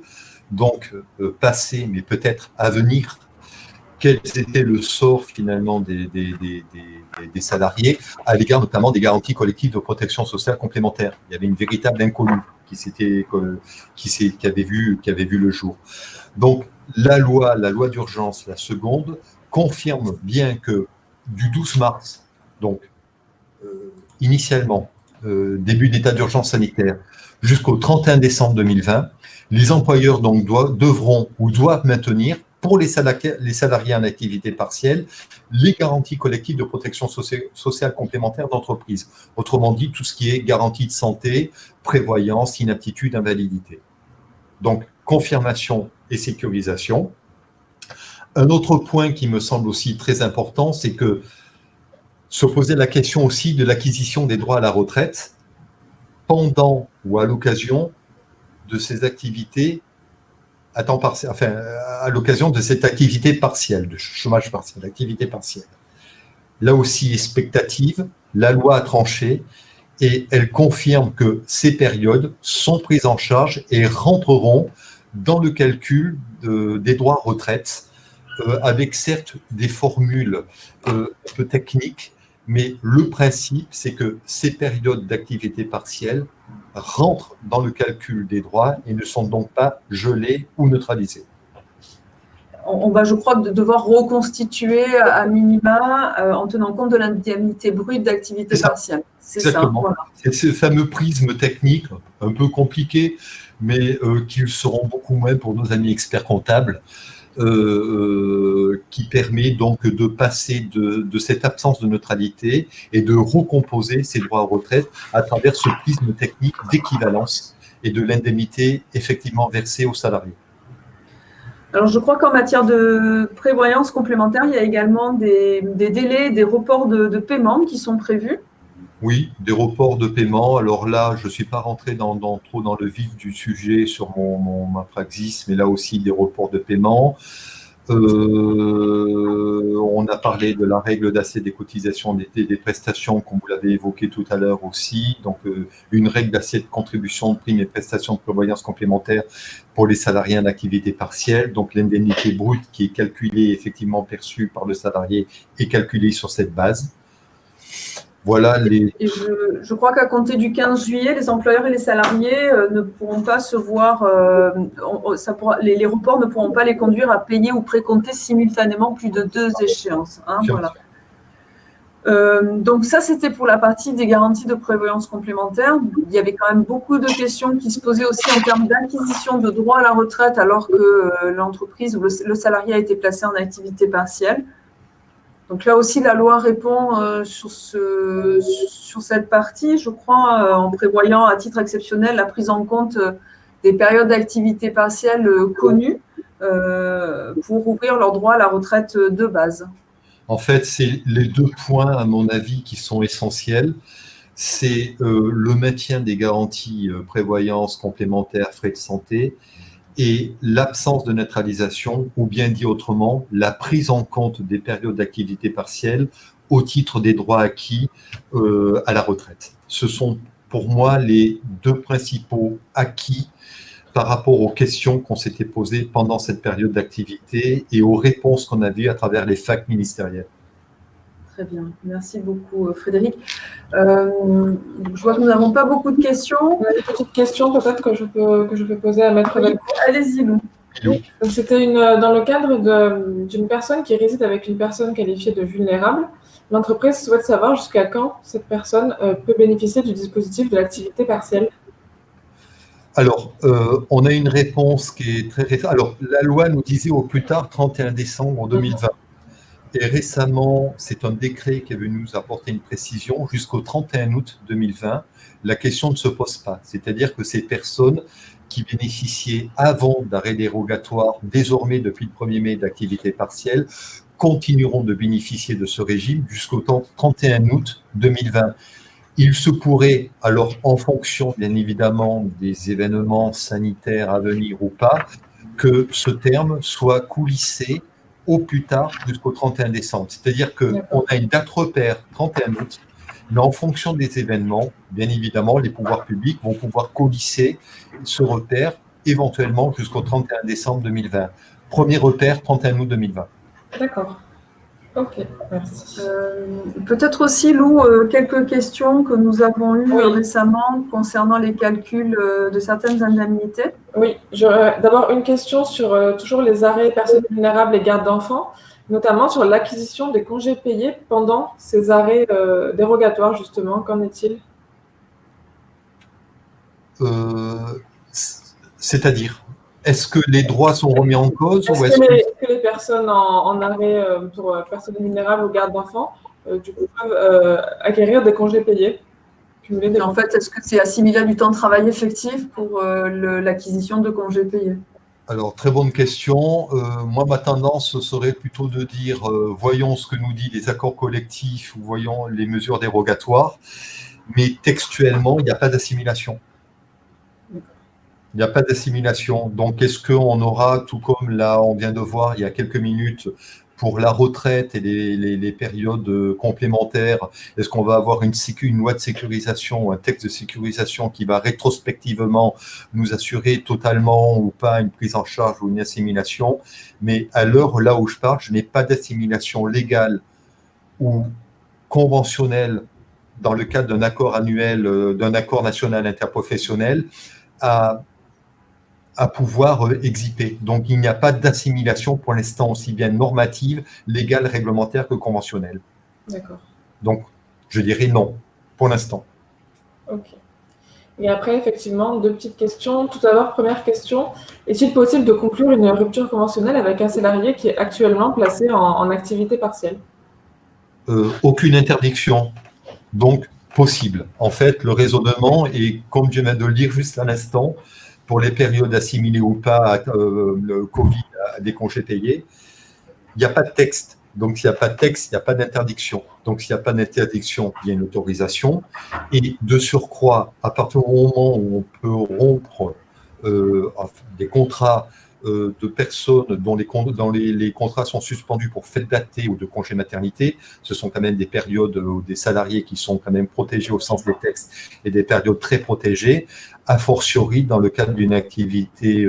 donc passé, mais peut-être à venir, quel était le sort finalement des salariés à l'égard notamment des garanties collectives de protection sociale complémentaire. Il y avait une véritable inconnue qui avait vu le jour. Donc la loi d'urgence, la seconde, confirme bien que du 12 mars, donc initialement, début d'état d'urgence sanitaire, jusqu'au 31 décembre 2020, les employeurs donc doivent maintenir pour les salariés en activité partielle les garanties collectives de protection sociale complémentaire d'entreprise. Autrement dit, tout ce qui est garantie de santé, prévoyance, inaptitude, invalidité. Donc, confirmation et sécurisation. Un autre point qui me semble aussi très important, c'est que se poser la question aussi de l'acquisition des droits à la retraite pendant ou à l'occasion de ces activités à temps partiel, enfin, à l'occasion de cette activité partielle, de chômage partiel, activité partielle. Là aussi, expectative, la loi a tranché et elle confirme que ces périodes sont prises en charge et rentreront dans le calcul des droits retraite, avec certes des formules un peu techniques, mais le principe, c'est que ces périodes d'activité partielle rentrent dans le calcul des droits et ne sont donc pas gelées ou neutralisées. On va, je crois, devoir reconstituer à minima en tenant compte de l'indemnité brute d'activité partielle. C'est exactement ça. Voilà. C'est ce fameux prisme technique, un peu compliqué, mais qui seront beaucoup moins pour nos amis experts comptables, qui permet donc de passer de cette absence de neutralité et de recomposer ces droits à retraite à travers ce prisme technique d'équivalence et de l'indemnité effectivement versée aux salariés. Alors, je crois qu'en matière de prévoyance complémentaire, il y a également des délais, des reports de paiement qui sont prévus. Oui, des reports de paiement. Alors là, je ne suis pas rentré trop dans le vif du sujet sur ma praxis, mais là aussi des reports de paiement. On a parlé de la règle d'assiette des cotisations d'été des prestations, comme vous l'avez évoqué tout à l'heure aussi. Donc, une règle d'assiette de contribution de primes et prestations de prévoyance complémentaire pour les salariés en activité partielle. Donc, l'indemnité brute qui est calculée, effectivement perçue par le salarié, est calculée sur cette base. Voilà les... Je crois qu'à compter du 15 juillet, les employeurs et les salariés ne pourront pas se voir, les reports ne pourront pas les conduire à payer ou précompter simultanément plus de 2 échéances. Hein, voilà. Donc ça, c'était pour la partie des garanties de prévoyance complémentaire. Il y avait quand même beaucoup de questions qui se posaient aussi en termes d'acquisition de droits à la retraite alors que l'entreprise ou le salarié a été placé en activité partielle. Donc là aussi, la loi répond sur cette partie, je crois, en prévoyant à titre exceptionnel la prise en compte des périodes d'activité partielle connues pour ouvrir leur droit à la retraite de base. En fait, c'est les deux points, à mon avis, qui sont essentiels. C'est le maintien des garanties prévoyance, complémentaires, frais de santé, et l'absence de neutralisation, ou bien dit autrement, la prise en compte des périodes d'activité partielle au titre des droits acquis à la retraite. Ce sont pour moi les deux principaux acquis par rapport aux questions qu'on s'était posées pendant cette période d'activité et aux réponses qu'on a vues à travers les facs ministériels. Très bien, merci beaucoup Frédéric. Je vois que nous n'avons pas beaucoup de questions. Une petite question peut-être que je peux poser à Maître Delcourt. Allez-y, Lou. C'était dans le cadre d'une personne qui réside avec une personne qualifiée de vulnérable. L'entreprise souhaite savoir jusqu'à quand cette personne peut bénéficier du dispositif de l'activité partielle. Alors, on a une réponse qui est très récente. Alors, la loi nous disait au plus tard 31 décembre 2020. Et récemment, c'est un décret qui est venu nous apporter une précision. Jusqu'au 31 août 2020, la question ne se pose pas. C'est-à-dire que ces personnes qui bénéficiaient avant d'arrêt dérogatoire, désormais depuis le 1er mai d'activité partielle, continueront de bénéficier de ce régime jusqu'au 31 août 2020. Il se pourrait, alors en fonction bien évidemment des événements sanitaires à venir ou pas, que ce terme soit coulissé au plus tard jusqu'au 31 décembre. C'est-à-dire qu'on a une date repère 31 août, mais en fonction des événements, bien évidemment, les pouvoirs publics vont pouvoir coulisser ce repère éventuellement jusqu'au 31 décembre 2020. Premier repère, 31 août 2020. D'accord. Ok, merci. Peut-être aussi, Lou, quelques questions que nous avons eues récemment concernant les calculs de certaines indemnités. Oui, d'abord une question sur toujours les arrêts personnes vulnérables et garde d'enfants, notamment sur l'acquisition des congés payés pendant ces arrêts dérogatoires, justement. Qu'en est-il? C'est-à-dire, est-ce que les droits sont remis en cause ou est-ce que les personnes en arrêt pour personnes vulnérables ou garde d'enfants du coup, peuvent acquérir des congés payés? En fait, est-ce que c'est assimilé à du temps de travail effectif pour l'acquisition de congés payés? Alors, très bonne question. Moi, ma tendance serait plutôt de dire, voyons ce que nous disent les accords collectifs ou voyons les mesures dérogatoires, mais textuellement, il n'y a pas d'assimilation. Il n'y a pas d'assimilation. Donc, est-ce qu'on aura, tout comme là, on vient de voir il y a quelques minutes, pour la retraite et les périodes complémentaires, est-ce qu'on va avoir une loi de sécurisation, un texte de sécurisation qui va rétrospectivement nous assurer totalement ou pas une prise en charge ou une assimilation? Mais à l'heure là où je parle, je n'ai pas d'assimilation légale ou conventionnelle dans le cadre d'un accord annuel, d'un accord national interprofessionnel à pouvoir exciper. Donc, il n'y a pas d'assimilation pour l'instant aussi bien normative, légale, réglementaire que conventionnelle. D'accord. Donc, je dirais non, pour l'instant. Ok. Et après, effectivement, deux petites questions. Tout d'abord, première question, est-il possible de conclure une rupture conventionnelle avec un salarié qui est actuellement placé en activité partielle? Aucune interdiction. Donc, possible. En fait, le raisonnement est, comme je viens de le dire juste à l'instant, pour les périodes assimilées ou pas à le Covid, à des congés payés, il n'y a pas de texte. Donc, s'il n'y a pas de texte, il n'y a pas d'interdiction. Donc, s'il n'y a pas d'interdiction, il y a une autorisation. Et de surcroît, à partir du moment où on peut rompre des contrats de personnes dont les contrats sont suspendus pour fête datée ou de congé maternité, ce sont quand même des périodes ou des salariés qui sont quand même protégés au sens des textes et des périodes très protégées, a fortiori dans le cadre d'une activité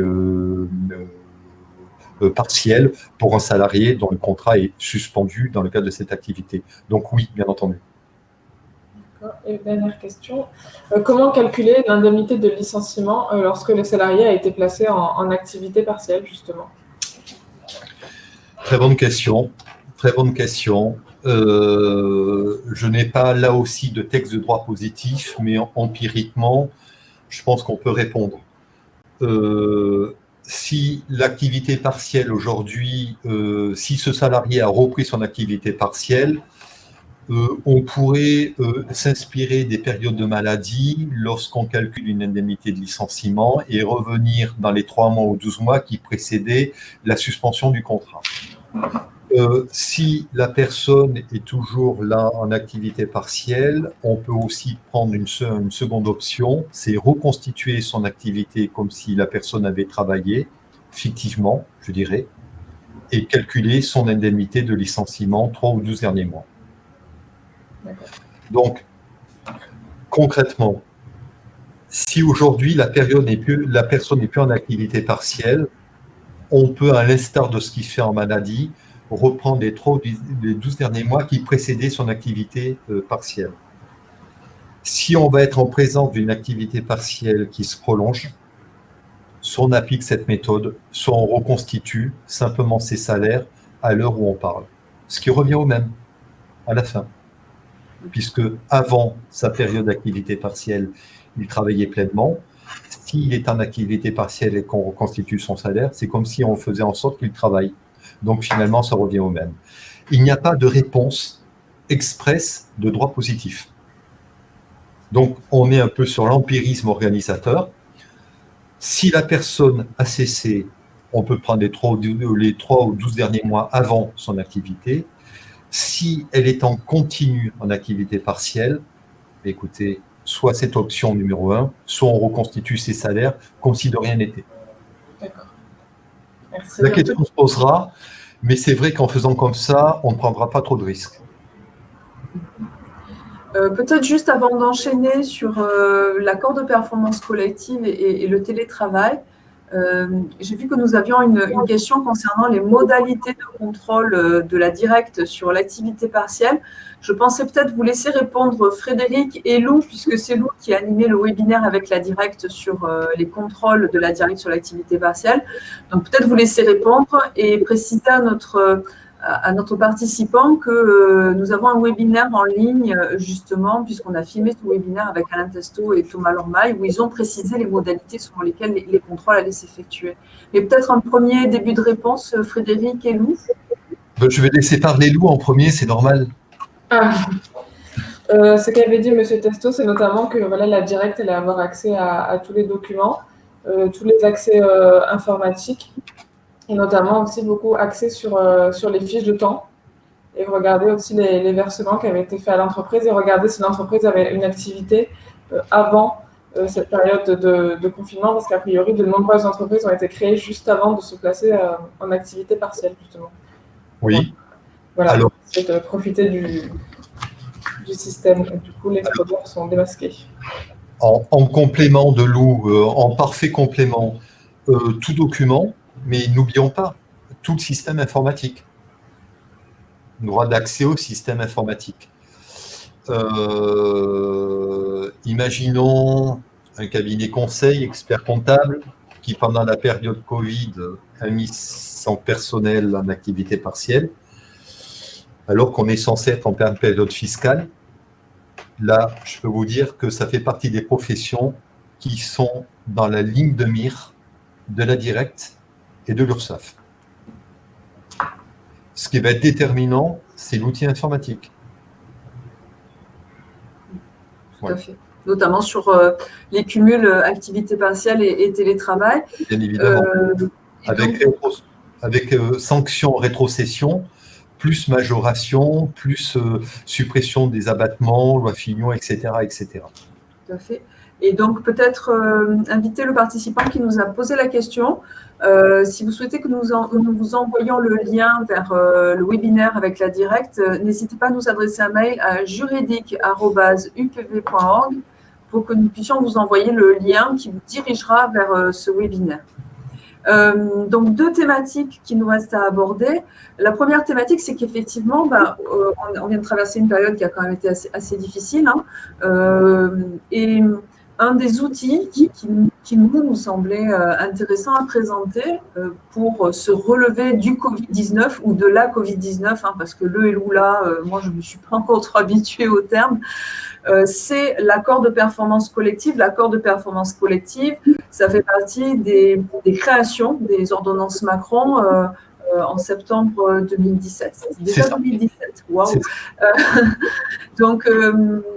partielle pour un salarié dont le contrat est suspendu dans le cadre de cette activité. Donc oui, bien entendu. Et dernière question, comment calculer l'indemnité de licenciement lorsque le salarié a été placé en activité partielle, justement? Très bonne question. Très bonne question. Je n'ai pas là aussi de texte de droit positif, mais empiriquement, je pense qu'on peut répondre. si l'activité partielle aujourd'hui, si ce salarié a repris son activité partielle, on pourrait s'inspirer des périodes de maladie lorsqu'on calcule une indemnité de licenciement et revenir dans les 3 mois ou 12 mois qui précédaient la suspension du contrat. Si la personne est toujours là en activité partielle, on peut aussi prendre une seconde option, c'est reconstituer son activité comme si la personne avait travaillé, fictivement, je dirais, et calculer son indemnité de licenciement 3 ou 12 derniers mois. Donc, concrètement, si aujourd'hui la personne n'est plus en activité partielle, on peut, à l'instar de ce qu'il fait en maladie, reprendre les 12 derniers mois qui précédaient son activité partielle. Si on va être en présence d'une activité partielle qui se prolonge, soit on applique cette méthode, soit on reconstitue simplement ses salaires à l'heure où on parle. Ce qui revient au même, à la fin. Puisque avant sa période d'activité partielle, il travaillait pleinement. S'il est en activité partielle et qu'on reconstitue son salaire, c'est comme si on faisait en sorte qu'il travaille. Donc finalement, ça revient au même. Il n'y a pas de réponse expresse de droit positif. Donc on est un peu sur l'empirisme organisateur. Si la personne a cessé, on peut prendre les 3 ou 12 derniers mois avant son activité. Si elle est en continu en activité partielle, écoutez, soit cette option numéro 1, soit on reconstitue ses salaires comme si de rien n'était. D'accord. Merci. La question se posera, mais c'est vrai qu'en faisant comme ça, on ne prendra pas trop de risques. Peut-être juste avant d'enchaîner sur l'accord de performance collective et le télétravail, j'ai vu que nous avions une question concernant les modalités de contrôle de la directe sur l'activité partielle. Je pensais peut-être vous laisser répondre Frédéric et Lou, puisque c'est Lou qui a animé le webinaire avec la directe sur les contrôles de la directe sur l'activité partielle. Donc peut-être vous laisser répondre et préciser à notre participant que nous avons un webinaire en ligne, justement, puisqu'on a filmé ce webinaire avec Alain Testo et Thomas Lormaille, où ils ont précisé les modalités selon lesquelles les contrôles allaient s'effectuer. Mais peut-être un premier début de réponse, Frédéric et Lou. Je vais laisser parler Lou en premier, c'est normal. Ce qu'avait dit M. Testo, c'est notamment que voilà, la directe allait avoir accès à tous les documents, tous les accès informatiques, et notamment aussi beaucoup axé sur les fiches de temps, et regarder aussi les versements qui avaient été faits à l'entreprise, et regarder si l'entreprise avait une activité avant cette période de confinement, parce qu'a priori, de nombreuses entreprises ont été créées juste avant de se placer en activité partielle, justement. Oui. Voilà, alors, c'est de profiter du système. Et du coup, les fraudeurs sont démasqués. En complément de Lou, en parfait complément, tout document, mais n'oublions pas tout le système informatique. Droit d'accès au système informatique. Imaginons un cabinet conseil, expert comptable, qui pendant la période Covid a mis son personnel en activité partielle, alors qu'on est censé être en pleine période fiscale. Là, je peux vous dire que ça fait partie des professions qui sont dans la ligne de mire de la directe et de l'URSSAF. Ce qui va être déterminant, c'est l'outil informatique. Tout à fait. Notamment sur les cumuls activité partielle et télétravail. Bien évidemment. Avec sanction rétrocession, plus majoration, plus suppression des abattements, loi Fillon, etc., etc. Tout à fait. Et donc, peut-être inviter le participant qui nous a posé la question. Si vous souhaitez que nous vous envoyions le lien vers le webinaire avec la directe, n'hésitez pas à nous adresser un mail à juridique@upv.org pour que nous puissions vous envoyer le lien qui vous dirigera vers ce webinaire. Donc, 2 thématiques qui nous restent à aborder. La première thématique, c'est qu'effectivement, on vient de traverser une période qui a quand même été assez difficile. Et un des outils qui nous semblait intéressant à présenter pour se relever du Covid-19 ou de la Covid-19, parce que le et l'oula, moi je ne me suis pas encore trop habituée au terme, c'est l'accord de performance collective. L'accord de performance collective, ça fait partie des créations des ordonnances Macron en septembre 2017. C'est déjà 2017, waouh. Donc,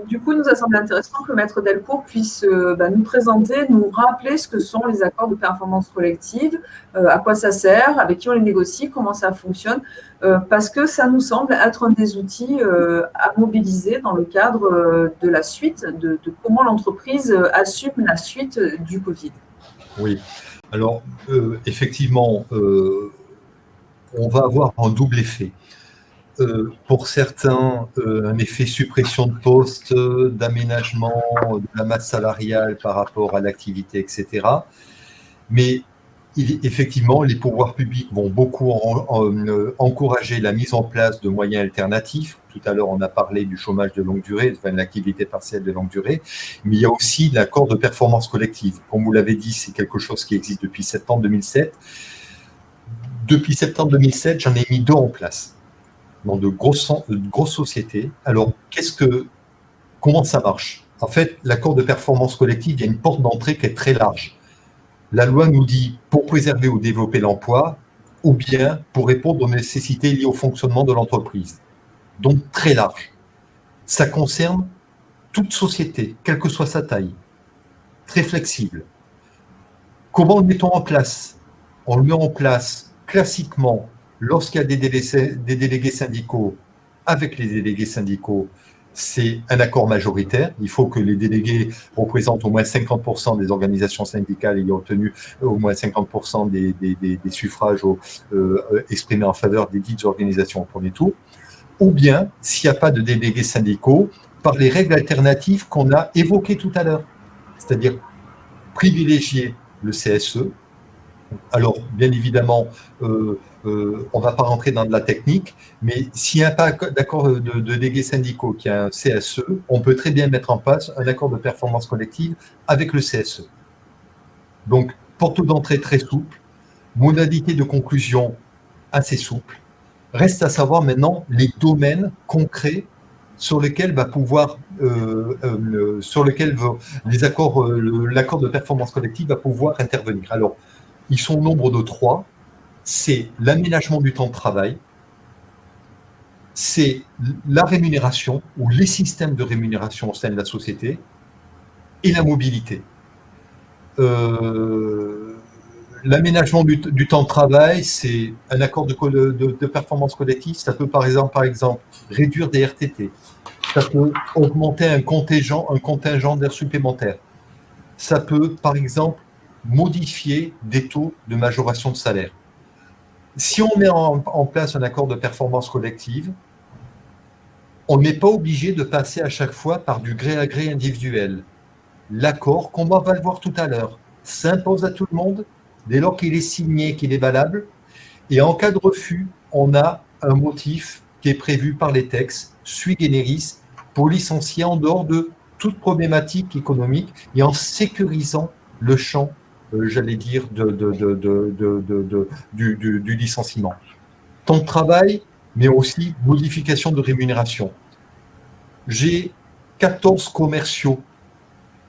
du coup, il nous a semblé intéressant que Maître Delcourt puisse nous présenter, nous rappeler ce que sont les accords de performance collective, à quoi ça sert, avec qui on les négocie, comment ça fonctionne, parce que ça nous semble être un des outils à mobiliser dans le cadre de la suite, de comment l'entreprise assume la suite du Covid. Oui, alors effectivement, on va avoir un double effet. Pour certains, un effet suppression de postes, d'aménagement de la masse salariale par rapport à l'activité, etc. Mais effectivement, les pouvoirs publics vont beaucoup encourager la mise en place de moyens alternatifs. Tout à l'heure, on a parlé du chômage de longue durée, de l'activité partielle de longue durée, mais il y a aussi l'accord de performance collective. Comme vous l'avez dit, c'est quelque chose qui existe depuis septembre 2007. Depuis septembre 2007, j'en ai mis 2 en place dans de grosses sociétés. Alors, comment ça marche? En fait, l'accord de performance collective, il y a une porte d'entrée qui est très large. La loi nous dit pour préserver ou développer l'emploi, ou bien pour répondre aux nécessités liées au fonctionnement de l'entreprise. Donc, très large. Ça concerne toute société, quelle que soit sa taille. Très flexible. Comment le mettons en place? On le met en place classiquement lorsqu'il y a des délégués syndicaux. Avec les délégués syndicaux, c'est un accord majoritaire. Il faut que les délégués représentent au moins 50% des organisations syndicales ayant obtenu au moins 50% des suffrages exprimés en faveur des dites organisations au premier tour. Ou bien, s'il n'y a pas de délégués syndicaux, par les règles alternatives qu'on a évoquées tout à l'heure. C'est-à-dire privilégier le CSE. Alors, bien évidemment, on ne va pas rentrer dans de la technique, mais s'il n'y a pas d'accord de délégués syndicaux qui a un CSE, on peut très bien mettre en place un accord de performance collective avec le CSE. Donc, porte d'entrée très souple, modalité de conclusion assez souple. Reste à savoir maintenant les domaines concrets sur lesquels va pouvoir, l'accord de performance collective va pouvoir intervenir. Alors, ils sont au nombre de 3. C'est l'aménagement du temps de travail, c'est la rémunération ou les systèmes de rémunération au sein de la société et la mobilité. L'aménagement du temps de travail, c'est un accord de performance collective. Ça peut par exemple réduire des RTT. Ça peut augmenter un contingent d'heures supplémentaires. Ça peut par exemple modifier des taux de majoration de salaire. Si on met en place un accord de performance collective, on n'est pas obligé de passer à chaque fois par du gré à gré individuel. L'accord, comme on va le voir tout à l'heure, s'impose à tout le monde dès lors qu'il est signé, qu'il est valable. Et en cas de refus, on a un motif qui est prévu par les textes, sui generis, pour licencier en dehors de toute problématique économique et en sécurisant le champ, j'allais dire, du licenciement. Temps de travail, mais aussi modification de rémunération. J'ai 14 commerciaux.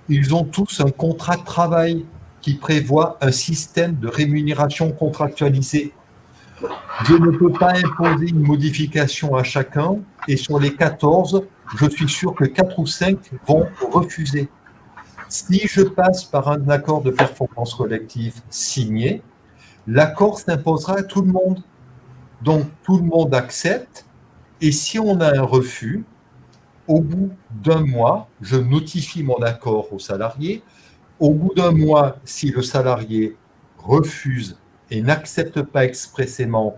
Ils ont tous un contrat de travail qui prévoit un système de rémunération contractualisé. Je ne peux pas imposer une modification à chacun, et sur les 14, je suis sûr que 4 ou 5 vont refuser. Si je passe par un accord de performance collective signé, l'accord s'imposera à tout le monde. Donc, tout le monde accepte, et si on a un refus, au bout d'un mois, je notifie mon accord au salarié. Au bout d'un mois, si le salarié refuse et n'accepte pas expressément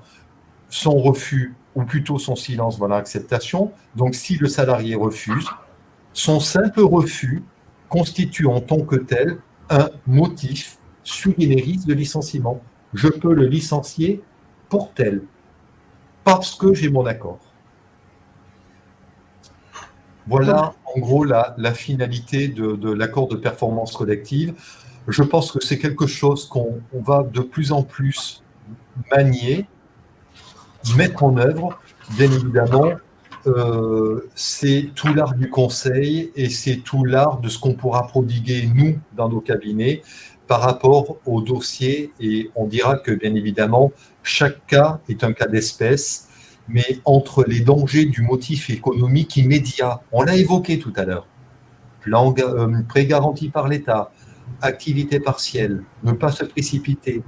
son refus, ou plutôt son silence dans l'acceptation, donc si le salarié refuse, son simple refus constitue en tant que tel un motif sui generis de licenciement. Je peux le licencier pour tel, parce que j'ai mon accord. Voilà, en gros, la finalité de l'accord de performance collective. Je pense que c'est quelque chose qu'on va de plus en plus manier, mettre en œuvre. Bien évidemment, c'est tout l'art du conseil et c'est tout l'art de ce qu'on pourra prodiguer, nous, dans nos cabinets, par rapport au dossier. Et on dira que, bien évidemment, chaque cas est un cas d'espèce, mais entre les dangers du motif économique immédiat, on l'a évoqué tout à l'heure, prêt garanti par l'État, activité partielle, ne pas se précipiter,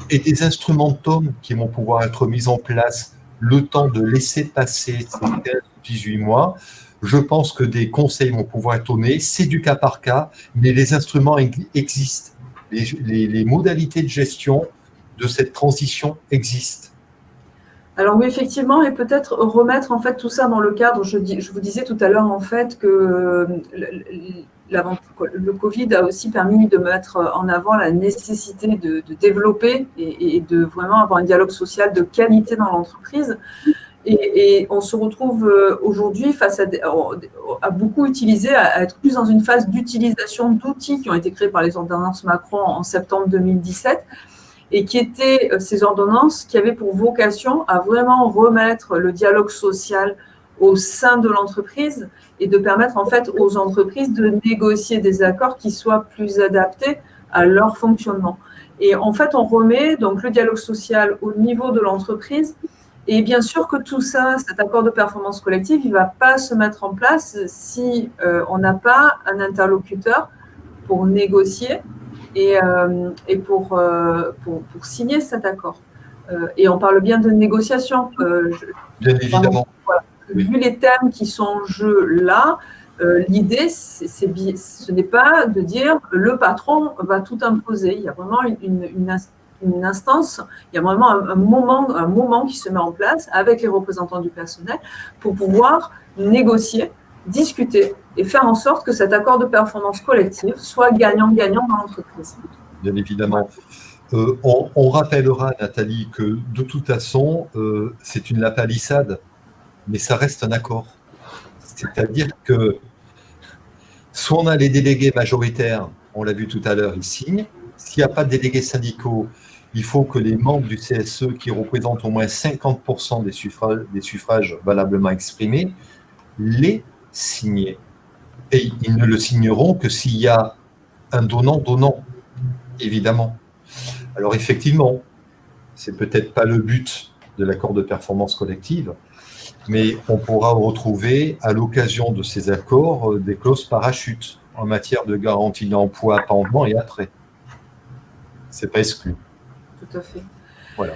et des instrumentums qui vont pouvoir être mis en place le temps de laisser passer ces 15 ou 18 mois, je pense que des conseils vont pouvoir être donnés. C'est du cas par cas, mais les instruments existent. Les modalités de gestion de cette transition existent. Alors oui, effectivement, et peut-être remettre en fait tout ça dans le cadre. Je vous disais tout à l'heure en fait que le Covid a aussi permis de mettre en avant la nécessité de développer et de vraiment avoir un dialogue social de qualité dans l'entreprise. Et on se retrouve aujourd'hui face à beaucoup utiliser, à être plus dans une phase d'utilisation d'outils qui ont été créés par les ordonnances Macron en septembre 2017 et qui étaient ces ordonnances qui avaient pour vocation à vraiment remettre le dialogue social au sein de l'entreprise et de permettre en fait aux entreprises de négocier des accords qui soient plus adaptés à leur fonctionnement. Et en fait, on remet donc le dialogue social au niveau de l'entreprise. Et bien sûr que tout ça, cet accord de performance collective, il ne va pas se mettre en place si on n'a pas un interlocuteur pour négocier et pour signer cet accord. Et on parle bien de négociation. Bien évidemment. Voilà. Oui. Vu les thèmes qui sont en jeu là, l'idée, ce n'est pas de dire le patron va tout imposer. Il y a vraiment une instance, il y a vraiment un moment qui se met en place avec les représentants du personnel pour pouvoir négocier, discuter et faire en sorte que cet accord de performance collective soit gagnant-gagnant dans l'entreprise. Bien évidemment. On rappellera, Nathalie, que de toute façon, c'est une lapalissade, mais ça reste un accord. C'est-à-dire que soit on a les délégués majoritaires, on l'a vu tout à l'heure, ils signent. S'il n'y a pas de délégués syndicaux, il faut que les membres du CSE, qui représentent au moins 50% des suffrages valablement exprimés, les signent. Et ils ne le signeront que s'il y a un donnant-donnant, évidemment. Alors effectivement, c'est peut-être pas le but de l'accord de performance collective, mais on pourra retrouver à l'occasion de ces accords des clauses parachutes en matière de garantie d'emploi pendant et après. C'est pas exclu. Tout à fait. Voilà.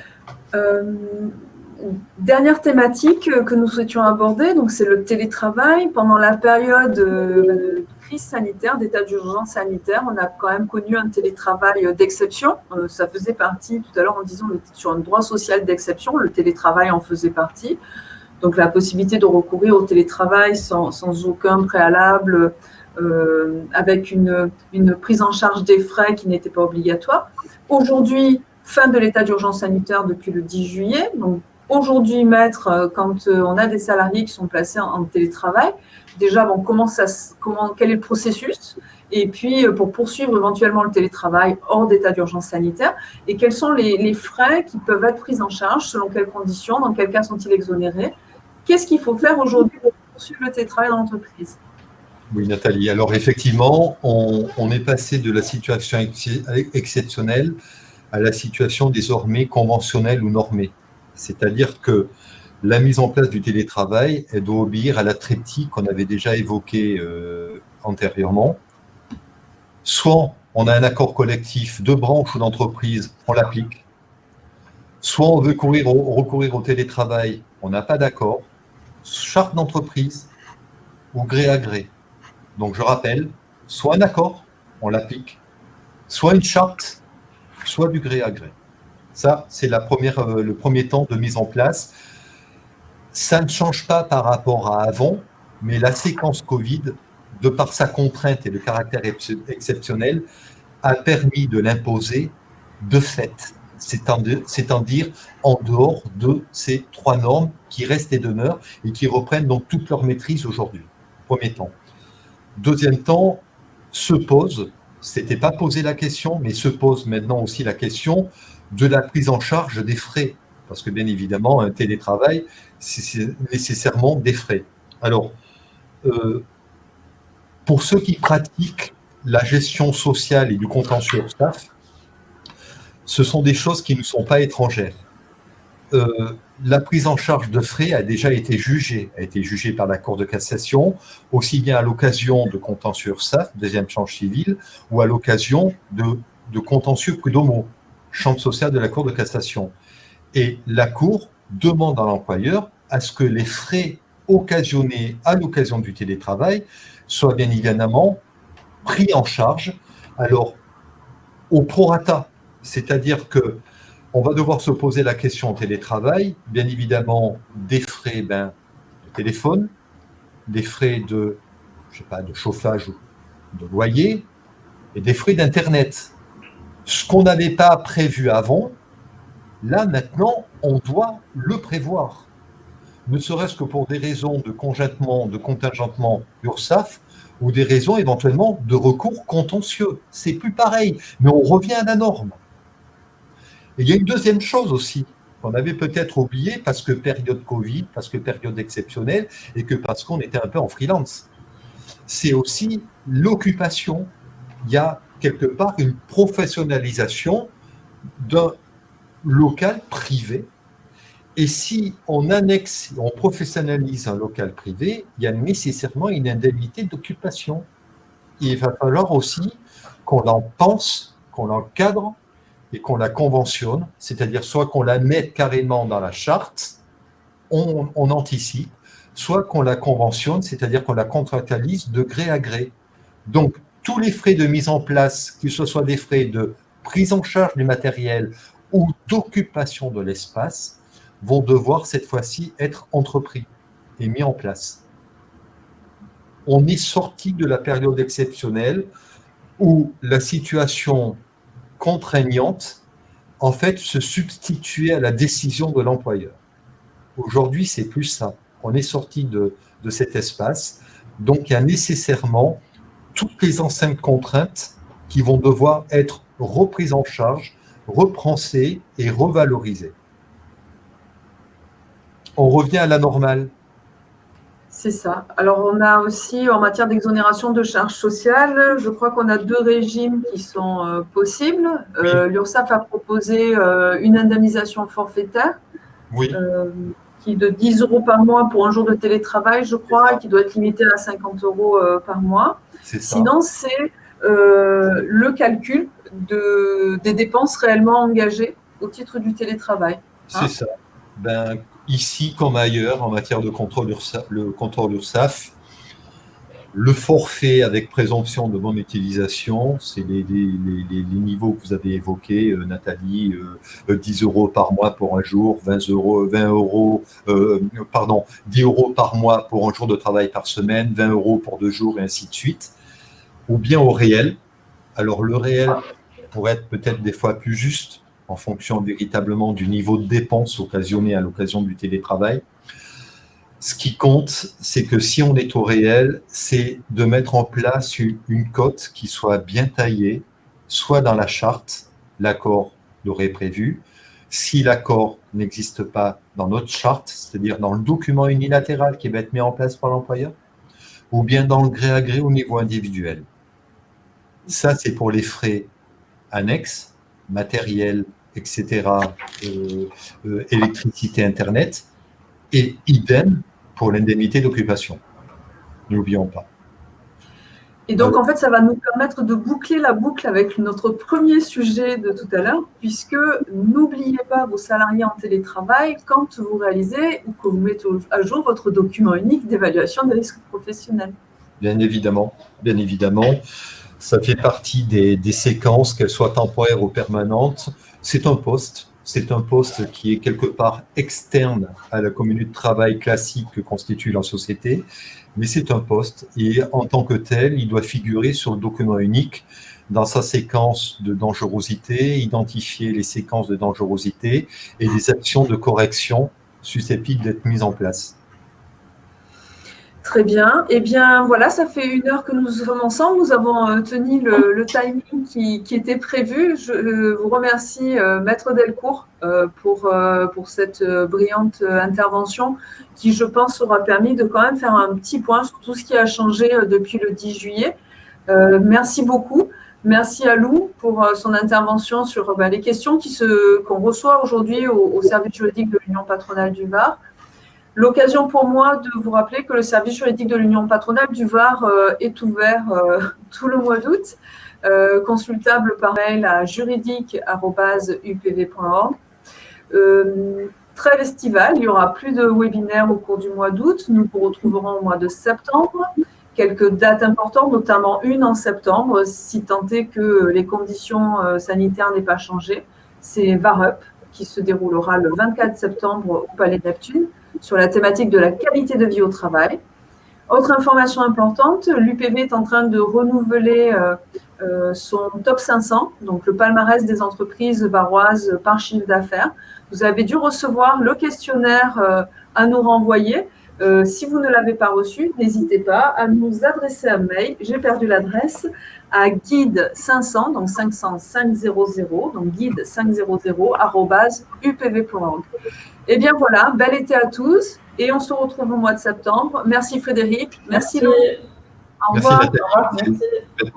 Dernière thématique que nous souhaitions aborder, donc c'est le télétravail. Pendant la période de crise sanitaire, d'état d'urgence sanitaire, on a quand même connu un télétravail d'exception. Ça faisait partie, tout à l'heure en disant, on était sur un droit social d'exception, le télétravail en faisait partie. Donc la possibilité de recourir au télétravail sans aucun préalable, avec une prise en charge des frais qui n'était pas obligatoire. Aujourd'hui, fin de l'état d'urgence sanitaire depuis le 10 juillet. Donc aujourd'hui, quand on a des salariés qui sont placés en télétravail, déjà, bon, quel est le processus? Et puis, pour poursuivre éventuellement le télétravail hors d'état d'urgence sanitaire, et quels sont les frais qui peuvent être pris en charge, selon quelles conditions, dans quel cas sont-ils exonérés? Qu'est-ce qu'il faut faire aujourd'hui pour poursuivre le télétravail dans l'entreprise? Oui, Nathalie. Alors, effectivement, on est passé de la situation exceptionnelle à la situation désormais conventionnelle ou normée. C'est-à-dire que la mise en place du télétravail, elle doit obéir à la triptyque qu'on avait déjà évoquée antérieurement. Soit on a un accord collectif de branche ou d'entreprise, on l'applique. Soit on veut recourir au télétravail, on n'a pas d'accord. Charte d'entreprise ou gré à gré. Donc je rappelle, soit un accord, on l'applique, soit une charte, soit du gré à gré. Ça, c'est le premier temps de mise en place. Ça ne change pas par rapport à avant, mais la séquence Covid, de par sa contrainte et le caractère exceptionnel, a permis de l'imposer de fait, c'est-à-dire en dehors de ces trois normes qui restent et demeurent et qui reprennent donc toute leur maîtrise aujourd'hui. premier temps. Deuxième temps, se pose, c'était pas posé la question, mais se pose maintenant aussi la question de la prise en charge des frais. Parce que bien évidemment, un télétravail, c'est nécessairement des frais. Alors, pour ceux qui pratiquent la gestion sociale et du contentieux URSSAF, ce sont des choses qui ne sont pas étrangères. La prise en charge de frais a déjà été jugée par la Cour de cassation, aussi bien à l'occasion de contentieux URSSAF, deuxième chambre civile, ou à l'occasion de contentieux prud'homaux, chambre sociale de la Cour de cassation. Et la Cour demande à l'employeur à ce que les frais occasionnés à l'occasion du télétravail soient bien évidemment pris en charge, alors au prorata, c'est-à-dire que on va devoir se poser la question au télétravail, bien évidemment, des frais de téléphone, des frais de chauffage ou de loyer, et des frais d'Internet. Ce qu'on n'avait pas prévu avant, là, maintenant, on doit le prévoir. Ne serait-ce que pour des raisons de contingentement URSSAF, ou des raisons éventuellement de recours contentieux. C'est plus pareil, mais on revient à la norme. Et il y a une deuxième chose aussi, qu'on avait peut-être oublié parce que période Covid, parce que période exceptionnelle, et que parce qu'on était un peu en freelance. C'est aussi l'occupation. Il y a quelque part une professionnalisation d'un local privé. Et si on annexe, on professionnalise un local privé, il y a nécessairement une indemnité d'occupation. Il va falloir aussi qu'on en pense, qu'on l'encadre, et qu'on la conventionne, c'est-à-dire soit qu'on la mette carrément dans la charte, on anticipe, soit qu'on la conventionne, c'est-à-dire qu'on la contractualise de gré à gré. Donc, tous les frais de mise en place, que ce soit des frais de prise en charge du matériel ou d'occupation de l'espace, vont devoir cette fois-ci être entrepris et mis en place. On est sorti de la période exceptionnelle où la situation contraignante, en fait, se substituer à la décision de l'employeur. Aujourd'hui, c'est plus ça. On est sorti de cet espace. Donc, il y a nécessairement toutes les anciennes contraintes qui vont devoir être reprises en charge, repensées et revalorisées. On revient à la normale. C'est ça. Alors, on a aussi, en matière d'exonération de charges sociales, je crois qu'on a 2 régimes qui sont possibles. Oui. L'URSSAF a proposé une indemnisation forfaitaire Oui. qui est de 10 € par mois pour un jour de télétravail, je crois, et qui doit être limitée à 50 € par mois. C'est ça. Sinon, c'est le calcul des dépenses réellement engagées au titre du télétravail. C'est ça. Ici comme ailleurs, en matière de contrôle URSSAF, le forfait avec présomption de bonne utilisation, c'est les niveaux que vous avez évoqués, Nathalie, 10 € par mois pour un jour, 10 € par mois pour un jour de travail par semaine, 20 € pour 2 jours, et ainsi de suite, ou bien au réel. Alors le réel pourrait être peut-être des fois plus juste, en fonction véritablement du niveau de dépenses occasionné à l'occasion du télétravail. Ce qui compte, c'est que si on est au réel, c'est de mettre en place une cote qui soit bien taillée, soit dans la charte, l'accord l'aurait prévu. Si l'accord n'existe pas dans notre charte, c'est-à-dire dans le document unilatéral qui va être mis en place par l'employeur, ou bien dans le gré à gré au niveau individuel. Ça, c'est pour les frais annexes, matériel, etc., électricité, Internet, et idem pour l'indemnité d'occupation. N'oublions pas. Et donc, en fait, ça va nous permettre de boucler la boucle avec notre premier sujet de tout à l'heure, puisque n'oubliez pas vos salariés en télétravail quand vous réalisez ou que vous mettez à jour votre document unique d'évaluation des risques professionnels. Bien évidemment, bien évidemment. Ça fait partie des séquences, qu'elles soient temporaires ou permanentes. C'est un poste qui est quelque part externe à la communauté de travail classique que constitue la société, mais c'est un poste et en tant que tel, il doit figurer sur le document unique dans sa séquence de dangerosité, identifier les séquences de dangerosité et les actions de correction susceptibles d'être mises en place. Très bien. Eh bien, voilà, ça fait 1 heure que nous sommes ensemble. Nous avons tenu le timing qui était prévu. Je vous remercie, Maître Delcourt, pour cette brillante intervention qui, je pense, aura permis de quand même faire un petit point sur tout ce qui a changé depuis le 10 juillet. Merci beaucoup. Merci à Lou pour son intervention sur les questions qu'on reçoit aujourd'hui au service juridique de l'Union patronale du Var. L'occasion pour moi de vous rappeler que le service juridique de l'Union patronale du Var est ouvert tout le mois d'août, consultable par mail à juridique@upv.org. Trêve estivale, il y aura plus de webinaires au cours du mois d'août. Nous vous retrouverons au mois de septembre. Quelques dates importantes, notamment une en septembre, si tant est que les conditions sanitaires n'aient pas changé. C'est VarUp, qui se déroulera le 24 septembre au Palais de Neptune, sur la thématique de la qualité de vie au travail. Autre information importante, l'UPV est en train de renouveler son top 500, donc le palmarès des entreprises varoises par chiffre d'affaires. Vous avez dû recevoir le questionnaire à nous renvoyer. Si vous ne l'avez pas reçu, n'hésitez pas à nous adresser un mail. J'ai perdu l'adresse à guide500, donc 500, 500, donc guide500 @upv.org. Eh bien voilà, bel été à tous et on se retrouve au mois de septembre. Merci Frédéric, merci Lou. Au revoir. Merci Nathalie. Merci.